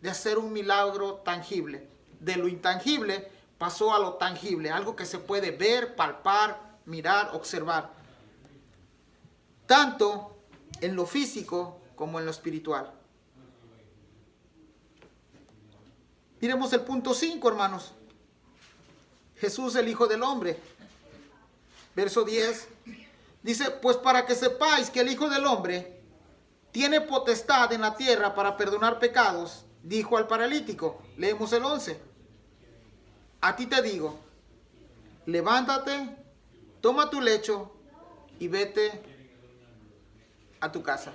de hacer un milagro tangible. De lo intangible pasó a lo tangible, algo que se puede ver, palpar, mirar, observar. Tanto en lo físico como en lo espiritual. Miremos el punto 5, hermanos. Jesús, el Hijo del Hombre. Verso 10. Dice, pues para que sepáis que el Hijo del Hombre tiene potestad en la tierra para perdonar pecados, dijo al paralítico. Leemos el 11. A ti te digo, levántate, toma tu lecho y vete a tu casa.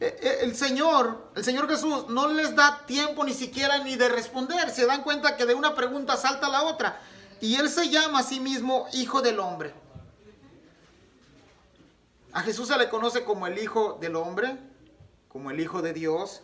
El Señor Jesús no les da tiempo ni siquiera ni de responder. Se dan cuenta que de una pregunta salta a la otra. Y Él se llama a sí mismo Hijo del Hombre. A Jesús se le conoce como el Hijo del Hombre, como el Hijo de Dios.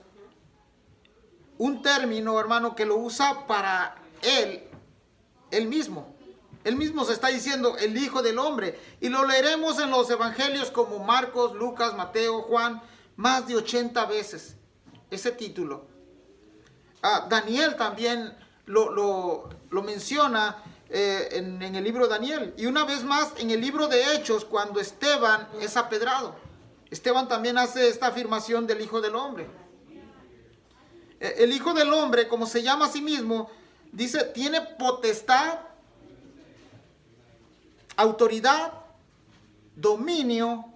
Un término, hermano, que lo usa para Él mismo. Él mismo se está diciendo el Hijo del Hombre. Y lo leeremos en los evangelios como Marcos, Lucas, Mateo, Juan, más de 80 veces ese título. Daniel también lo menciona en el libro de Daniel. Y una vez más en el libro de Hechos, cuando Esteban es apedrado. Esteban también hace esta afirmación del Hijo del Hombre. El Hijo del Hombre, como se llama a sí mismo, dice, tiene potestad, autoridad, dominio,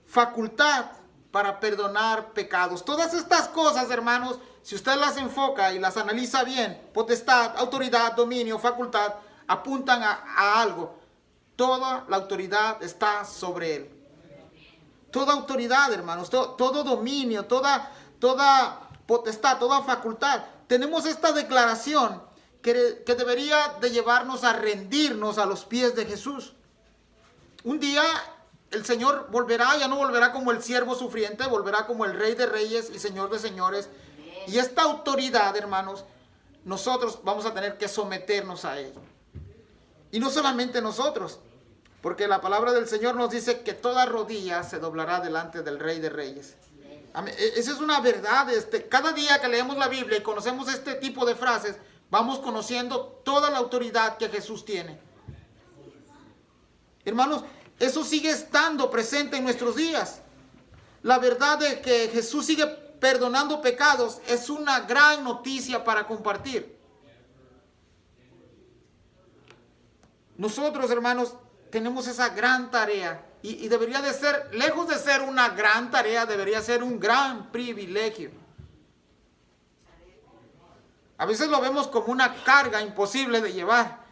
facultad para perdonar pecados. Todas estas cosas, hermanos, si usted las enfoca y las analiza bien, potestad, autoridad, dominio, facultad, apuntan a algo. Toda la autoridad está sobre Él. Toda autoridad, hermanos, todo dominio, toda potestad, toda facultad. Tenemos esta declaración que debería de llevarnos a rendirnos a los pies de Jesús. Un día el Señor volverá, ya no volverá como el siervo sufriente, volverá como el Rey de Reyes y Señor de Señores. Y esta autoridad, hermanos, nosotros vamos a tener que someternos a ella. Y no solamente nosotros, porque la palabra del Señor nos dice que toda rodilla se doblará delante del Rey de Reyes. Amén. Esa es una verdad. Cada día que leemos la Biblia y conocemos este tipo de frases, vamos conociendo toda la autoridad que Jesús tiene. Hermanos, eso sigue estando presente en nuestros días. La verdad de que Jesús sigue perdonando pecados es una gran noticia para compartir. Nosotros, hermanos, tenemos esa gran tarea y debería de ser, lejos de ser una gran tarea, debería ser un gran privilegio. A veces lo vemos como una carga imposible de llevar.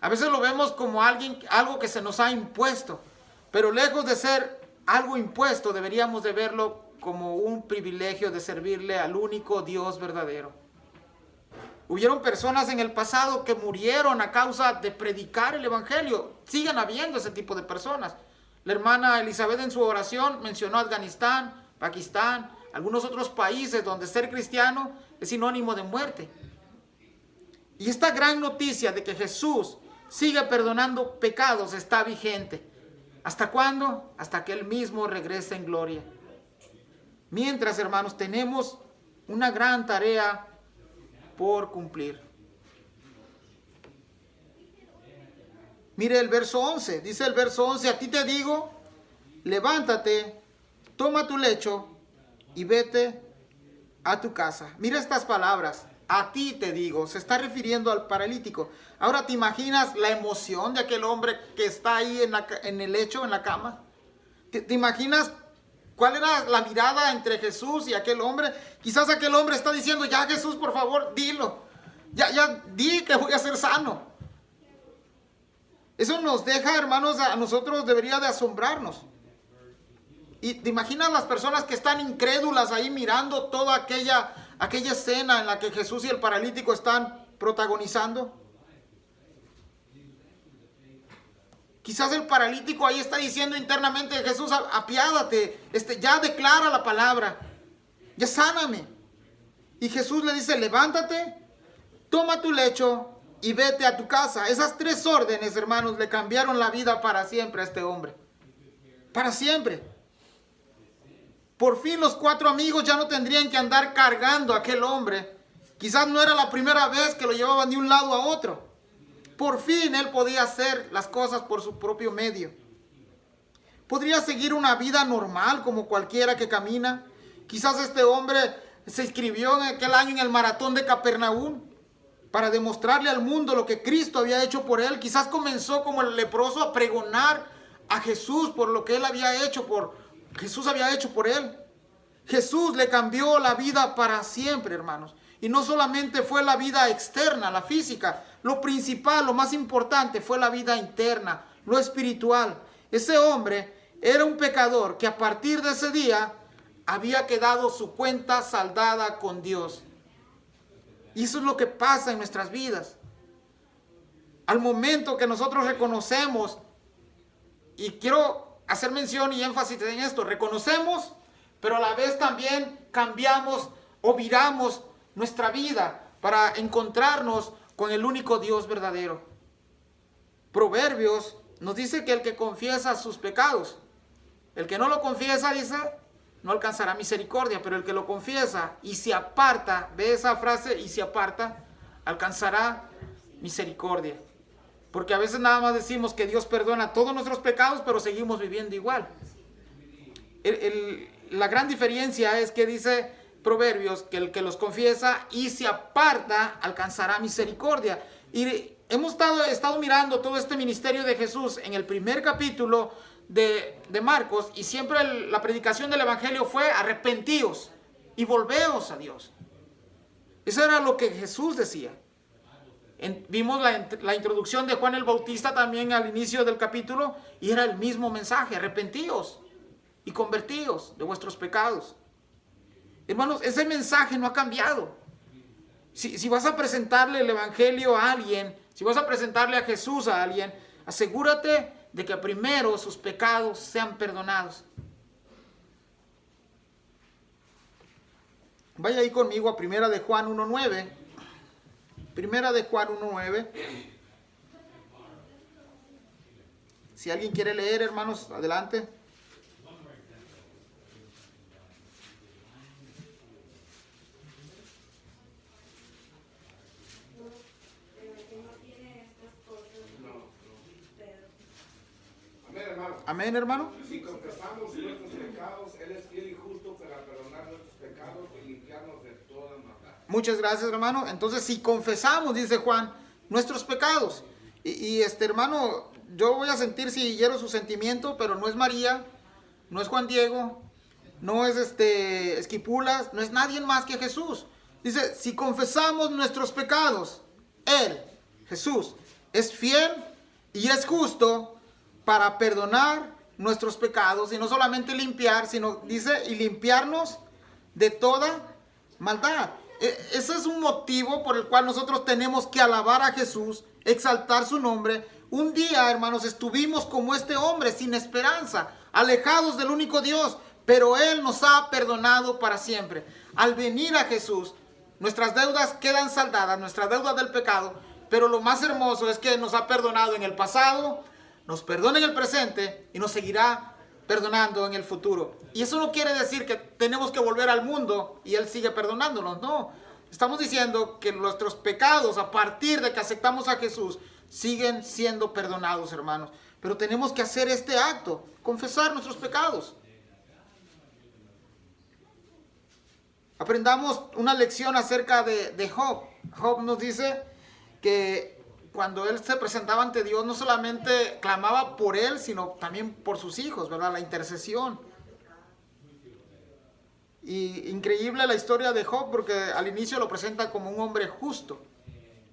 A veces lo vemos como algo que se nos ha impuesto. Pero lejos de ser algo impuesto, deberíamos de verlo como un privilegio de servirle al único Dios verdadero. Hubieron personas en el pasado que murieron a causa de predicar el Evangelio. Siguen habiendo ese tipo de personas. La hermana Elizabeth en su oración mencionó Afganistán, Pakistán, algunos otros países donde ser cristiano es sinónimo de muerte. Y esta gran noticia de que Jesús sigue perdonando pecados está vigente. ¿Hasta cuándo? Hasta que Él mismo regrese en gloria. Mientras, hermanos, tenemos una gran tarea por cumplir. Mire el verso 11. Dice el verso 11, a ti te digo, levántate, toma tu lecho y vete a tu casa. Mira estas palabras. A ti te digo, se está refiriendo al paralítico. Ahora te imaginas la emoción de aquel hombre que está ahí en el lecho, en la cama. ¿Te imaginas cuál era la mirada entre Jesús y aquel hombre? Quizás aquel hombre está diciendo, ya Jesús, por favor, dilo. Ya di que voy a ser sano. Eso nos deja, hermanos, a nosotros debería de asombrarnos. Y te imaginas las personas que están incrédulas ahí mirando toda aquella escena en la que Jesús y el paralítico están protagonizando. Quizás el paralítico ahí está diciendo internamente, Jesús, apiádate, ya declara la palabra, ya sáname. Y Jesús le dice, levántate, toma tu lecho y vete a tu casa. Esas 3 órdenes, hermanos, le cambiaron la vida para siempre a este hombre. Para siempre. Por fin los 4 amigos ya no tendrían que andar cargando a aquel hombre. Quizás no era la primera vez que lo llevaban de un lado a otro. Por fin él podía hacer las cosas por su propio medio. Podría seguir una vida normal como cualquiera que camina. Quizás este hombre se inscribió en aquel año en el maratón de Capernaum para demostrarle al mundo lo que Cristo había hecho por él. Quizás comenzó como el leproso a pregonar a Jesús por lo que él había hecho, Jesús había hecho por él. Jesús le cambió la vida para siempre, hermanos. Y no solamente fue la vida externa, la física. Lo principal, lo más importante fue la vida interna, lo espiritual. Ese hombre era un pecador que a partir de ese día había quedado su cuenta saldada con Dios. Y eso es lo que pasa en nuestras vidas. Al momento que nosotros reconocemos, y quiero hacer mención y énfasis en esto, reconocemos, pero a la vez también cambiamos o viramos nuestra vida para encontrarnos con el único Dios verdadero. Proverbios nos dice que el que confiesa sus pecados, el que no lo confiesa, dice, no alcanzará misericordia, pero el que lo confiesa y se aparta, ve esa frase, y se aparta, alcanzará misericordia. Porque a veces nada más decimos que Dios perdona todos nuestros pecados, pero seguimos viviendo igual. La gran diferencia es que dice Proverbios que el que los confiesa y se aparta alcanzará misericordia. Y hemos estado mirando todo este ministerio de Jesús en el primer capítulo de Marcos, y siempre la predicación del evangelio fue: arrepentíos y volveos a Dios. Eso era lo que Jesús decía. Vimos la introducción de Juan el Bautista también al inicio del capítulo, y era el mismo mensaje: arrepentíos y convertíos de vuestros pecados. Hermanos, ese mensaje no ha cambiado. Si vas a presentarle el evangelio a alguien, si vas a presentarle a Jesús a alguien, asegúrate de que primero sus pecados sean perdonados. Vaya ahí conmigo a Primera de Juan 1:9. Primera de Juan 1:9. Si alguien quiere leer, hermanos, adelante. Amén, hermano. Si confesamos nuestros pecados, Él es fiel y justo para perdonar nuestros pecados y limpiarnos de toda maldad. Muchas gracias, hermano. Entonces, si confesamos, dice Juan, nuestros pecados. Hermano, yo voy a sentir si hiero su sentimiento, pero no es María, no es Juan Diego, no es Esquipulas, no es nadie más que Jesús. Dice, si confesamos nuestros pecados, Él, Jesús, es fiel y es justo para perdonar nuestros pecados, y no solamente limpiar, sino dice, y limpiarnos de toda maldad. Ese es un motivo por el cual nosotros tenemos que alabar a Jesús, exaltar su nombre. Un día, hermanos, estuvimos como este hombre, sin esperanza, alejados del único Dios, pero Él nos ha perdonado para siempre. Al venir a Jesús, nuestras deudas quedan saldadas, nuestras deudas del pecado, pero lo más hermoso es que nos ha perdonado en el pasado, nos perdona en el presente y nos seguirá perdonando en el futuro. Y eso no quiere decir que tenemos que volver al mundo y Él sigue perdonándonos, no. Estamos diciendo que nuestros pecados, a partir de que aceptamos a Jesús, siguen siendo perdonados, hermanos. Pero tenemos que hacer este acto, confesar nuestros pecados. Aprendamos una lección acerca de Job. Job nos dice que cuando él se presentaba ante Dios, no solamente clamaba por él, sino también por sus hijos, ¿verdad? La intercesión. Y increíble la historia de Job, porque al inicio lo presenta como un hombre justo.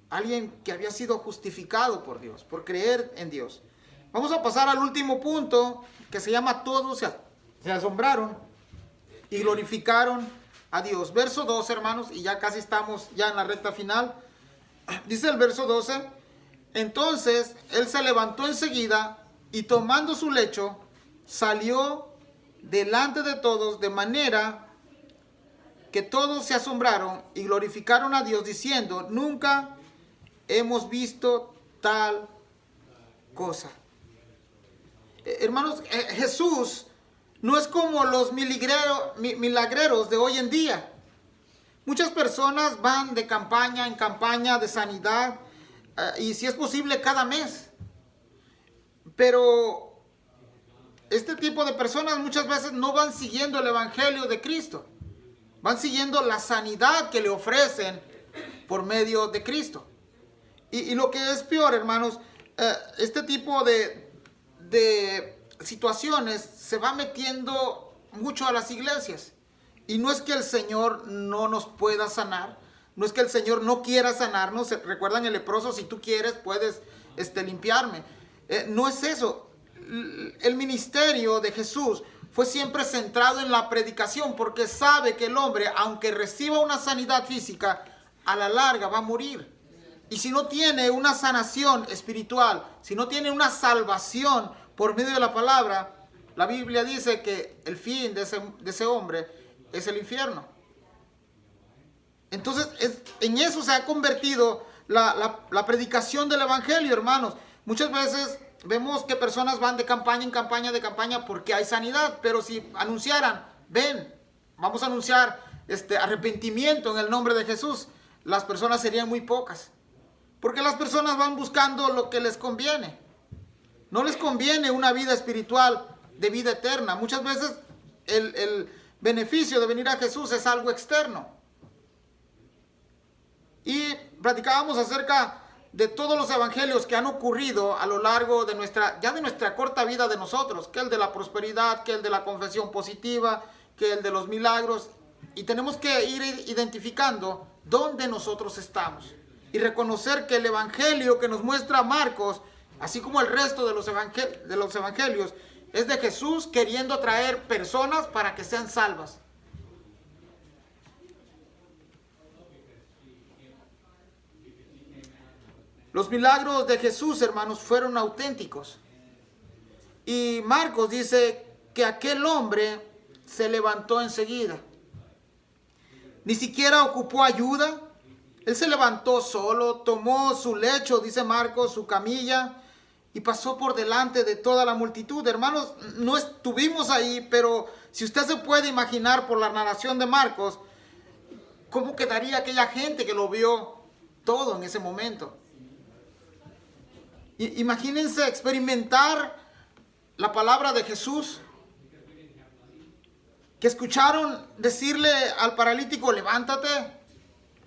Alguien que había sido justificado por Dios, por creer en Dios. Vamos a pasar al último punto, que se llama todos se asombraron y glorificaron a Dios. Verso 12, hermanos, y ya casi estamos ya en la recta final. Dice el verso 12: entonces él se levantó enseguida y tomando su lecho salió delante de todos, de manera que todos se asombraron y glorificaron a Dios diciendo: nunca hemos visto tal cosa. Hermanos, Jesús no es como los milagreros de hoy en día. Muchas personas van de campaña en campaña de sanidad, y si es posible cada mes. Pero este tipo de personas muchas veces no van siguiendo el evangelio de Cristo. Van siguiendo la sanidad que le ofrecen por medio de Cristo. Y lo que es peor, hermanos, este tipo de situaciones se va metiendo mucho a las iglesias. Y no es que el Señor no nos pueda sanar, No es que el Señor no quiera sanarnos. Recuerdan el leproso, si tú quieres puedes limpiarme. No es eso. El ministerio de Jesús fue siempre centrado en la predicación, porque sabe que el hombre, aunque reciba una sanidad física, a la larga va a morir. Y si no tiene una sanación espiritual, si no tiene una salvación por medio de la palabra, la Biblia dice que el fin de ese hombre es el infierno. Entonces, en eso se ha convertido la predicación del evangelio, hermanos. Muchas veces vemos que personas van de campaña en campaña porque hay sanidad, pero si anunciaran, ven, vamos a anunciar arrepentimiento en el nombre de Jesús, las personas serían muy pocas. Porque las personas van buscando lo que les conviene. No les conviene una vida espiritual de vida eterna. Muchas veces el beneficio de venir a Jesús es algo externo. Y platicábamos acerca de todos los evangelios que han ocurrido a lo largo de nuestra corta vida de nosotros, que el de la prosperidad, que el de la confesión positiva, que el de los milagros. Y tenemos que ir identificando dónde nosotros estamos. Y reconocer que el evangelio que nos muestra Marcos, así como el resto de los evangelios, es de Jesús queriendo traer personas para que sean salvas. Los milagros de Jesús, hermanos, fueron auténticos. Y Marcos dice que aquel hombre se levantó enseguida. Ni siquiera ocupó ayuda. Él se levantó solo, tomó su lecho, dice Marcos, su camilla, y pasó por delante de toda la multitud. Hermanos, no estuvimos ahí, pero si usted se puede imaginar por la narración de Marcos, ¿cómo quedaría aquella gente que lo vio todo en ese momento? Imagínense experimentar la palabra de Jesús, que escucharon decirle al paralítico, levántate,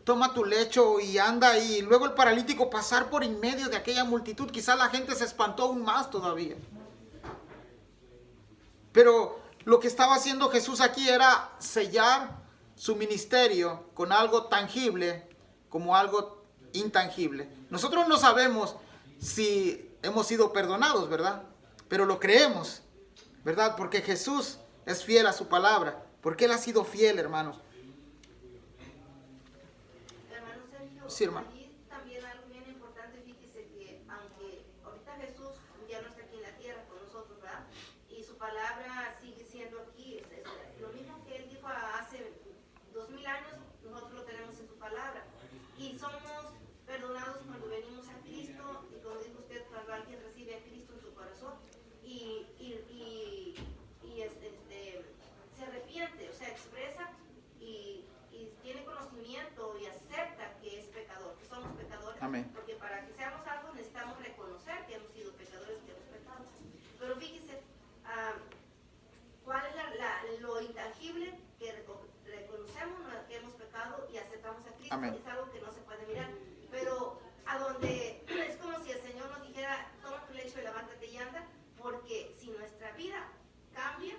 toma tu lecho y anda, y luego el paralítico pasar por en medio de aquella multitud. Quizá la gente se espantó aún más todavía. Pero lo que estaba haciendo Jesús aquí era sellar su ministerio con algo tangible como algo intangible. Nosotros no sabemos si hemos sido perdonados, ¿verdad? Pero lo creemos, ¿verdad? Porque Jesús es fiel a su palabra, porque Él ha sido fiel, hermanos. Sí, hermano. Allí también algo bien importante, fíjese que aunque ahorita Jesús ya no está aquí en la tierra con nosotros, ¿verdad? Y su palabra sigue siendo aquí, lo mismo que Él dijo hace 2000 años, nosotros lo tenemos en su palabra. Y somos perdonados cuando venimos a Cristo, y como dijo usted, cuando alguien recibe a Cristo en su corazón y se arrepiente, o sea, expresa y tiene conocimiento y acepta que es pecador, que somos pecadores. Amén. Porque para que seamos algo necesitamos reconocer que hemos sido pecadores, que hemos pecado. Pero fíjese, ¿cuál es lo intangible que reconocemos que hemos pecado y aceptamos a Cristo? Amén. Es algo que no se puede mirar. Pero a donde es como si el Señor nos dijera, toma tu lecho y levántate y anda, porque si nuestra vida cambia,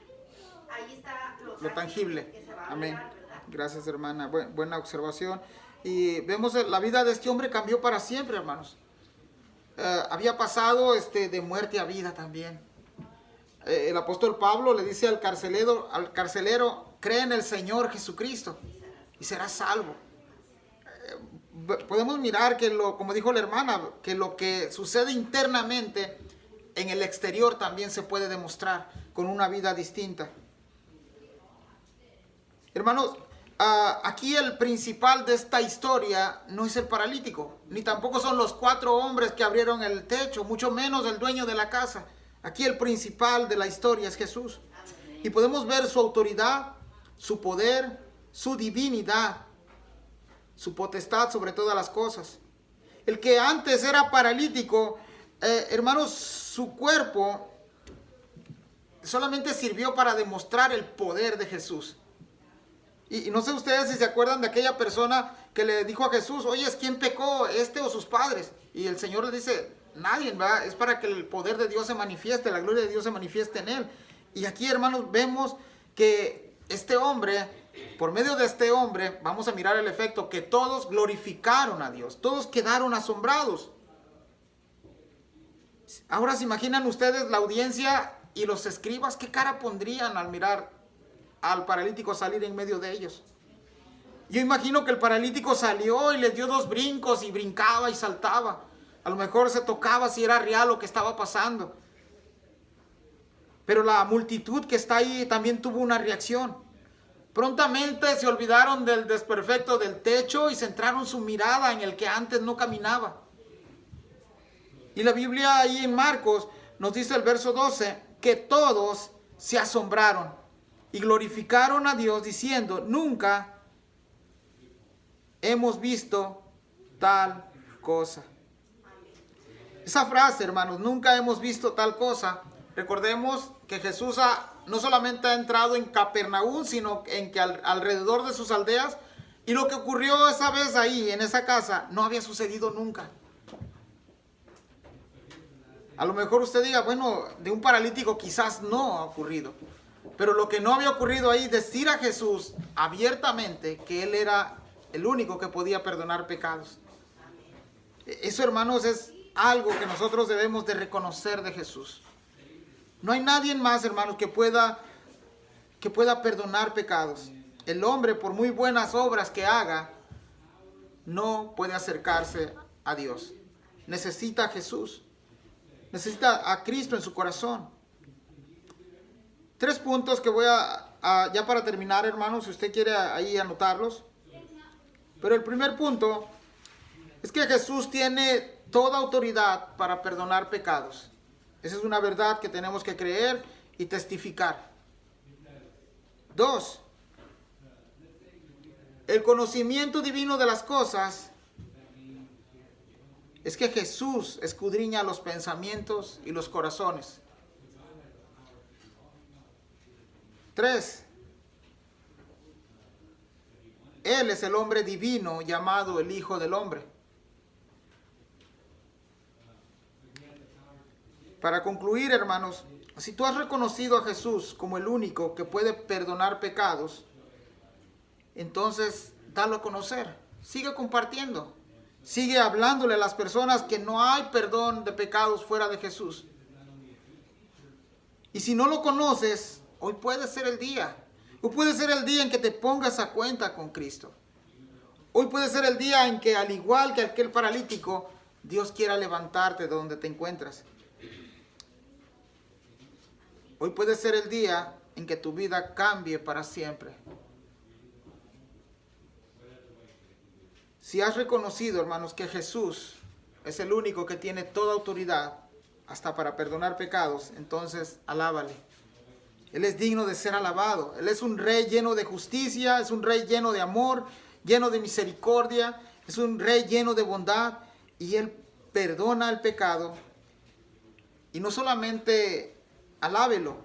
ahí está lo tangible. Que se va a Amén. mirar, ¿verdad? Gracias, hermana. Buena observación. Y vemos la vida de este hombre cambió para siempre, hermanos. Había pasado de muerte a vida también. El apóstol Pablo le dice al carcelero, cree en el Señor Jesucristo y serás salvo. Podemos mirar que como dijo la hermana, que lo que sucede internamente en el exterior también se puede demostrar con una vida distinta. Hermanos, aquí el principal de esta historia no es el paralítico, ni tampoco son los 4 hombres que abrieron el techo, mucho menos el dueño de la casa. Aquí el principal de la historia es Jesús. Y podemos ver su autoridad, su poder, su divinidad, su potestad sobre todas las cosas. El que antes era paralítico, hermanos, su cuerpo solamente sirvió para demostrar el poder de Jesús. Y no sé ustedes si se acuerdan de aquella persona que le dijo a Jesús, oye, ¿quién pecó, este o sus padres? Y el Señor le dice, nadie, ¿verdad? Es para que el poder de Dios se manifieste, la gloria de Dios se manifieste en él. Y aquí, hermanos, vemos que este hombre por medio de este hombre, vamos a mirar el efecto, que todos glorificaron a Dios. Todos quedaron asombrados. Ahora se imaginan ustedes la audiencia y los escribas, ¿qué cara pondrían al mirar al paralítico salir en medio de ellos? Yo imagino que el paralítico salió y les dio 2 brincos y brincaba y saltaba. A lo mejor se tocaba si era real lo que estaba pasando. Pero la multitud que está ahí también tuvo una reacción. Prontamente se olvidaron del desperfecto del techo y centraron su mirada en el que antes no caminaba. Y la Biblia ahí en Marcos nos dice el verso 12 que todos se asombraron y glorificaron a Dios diciendo, nunca hemos visto tal cosa. Esa frase, hermanos, nunca hemos visto tal cosa. Recordemos que Jesús no solamente ha entrado en Capernaum, sino en que alrededor de sus aldeas, y lo que ocurrió esa vez ahí, en esa casa, no había sucedido nunca. A lo mejor usted diga, bueno, de un paralítico quizás no ha ocurrido. Pero lo que no había ocurrido ahí, decir a Jesús abiertamente que Él era el único que podía perdonar pecados. Eso, hermanos, es algo que nosotros debemos de reconocer de Jesús. No hay nadie más, hermanos, que pueda perdonar pecados. El hombre, por muy buenas obras que haga, no puede acercarse a Dios. Necesita a Jesús. Necesita a Cristo en su corazón. 3 puntos que voy ya para terminar, hermanos, si usted quiere ahí anotarlos. Pero el primer punto es que Jesús tiene toda autoridad para perdonar pecados. Esa es una verdad que tenemos que creer y testificar. 2. El conocimiento divino de las cosas es que Jesús escudriña los pensamientos y los corazones. 3. Él es el hombre divino llamado el Hijo del Hombre. Para concluir, hermanos, si tú has reconocido a Jesús como el único que puede perdonar pecados, entonces dalo a conocer. Sigue compartiendo. Sigue hablándole a las personas que no hay perdón de pecados fuera de Jesús. Y si no lo conoces, hoy puede ser el día. Hoy puede ser el día en que te pongas a cuenta con Cristo. Hoy puede ser el día en que, al igual que aquel paralítico, Dios quiera levantarte de donde te encuentras. Hoy puede ser el día en que tu vida cambie para siempre. Si has reconocido, hermanos, que Jesús es el único que tiene toda autoridad hasta para perdonar pecados, entonces alábale. Él es digno de ser alabado. Él es un rey lleno de justicia, es un rey lleno de amor, lleno de misericordia, es un rey lleno de bondad, y Él perdona el pecado. Y no solamente alábelo,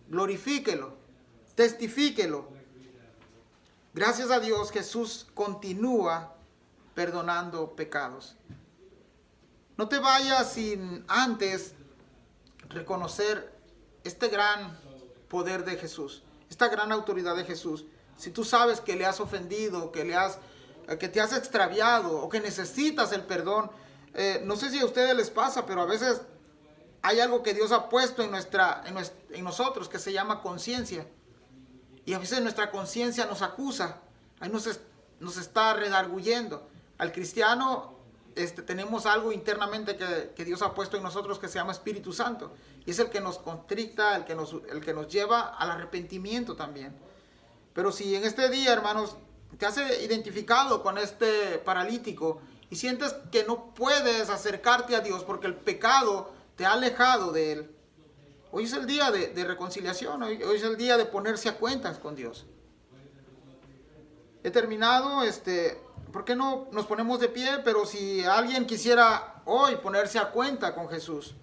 glorifíquelo, testifíquelo. Gracias a Dios, Jesús continúa perdonando pecados. No te vayas sin antes reconocer este gran poder de Jesús, esta gran autoridad de Jesús. Si tú sabes que le has ofendido, que te has extraviado o que necesitas el perdón, no sé si a ustedes les pasa, pero a veces hay algo que Dios ha puesto en nosotros que se llama conciencia. Y a veces nuestra conciencia nos acusa, ahí nos está redarguyendo. Al cristiano tenemos algo internamente que Dios ha puesto en nosotros que se llama Espíritu Santo. Y es el que nos contricta, el que nos lleva al arrepentimiento también. Pero si en este día, hermanos, te has identificado con este paralítico y sientes que no puedes acercarte a Dios porque el pecado te ha alejado de Él, hoy es el día de reconciliación, hoy es el día de ponerse a cuentas con Dios. He terminado, ¿por qué no nos ponemos de pie? Pero si alguien quisiera hoy ponerse a cuenta con Jesús,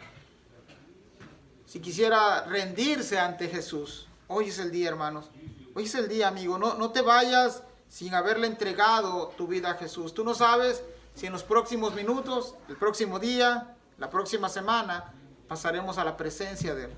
si quisiera rendirse ante Jesús, hoy es el día, hermanos. Hoy es el día, amigo. No te vayas sin haberle entregado tu vida a Jesús. Tú no sabes si en los próximos minutos, el próximo día, la próxima semana, pasaremos a la presencia de Él.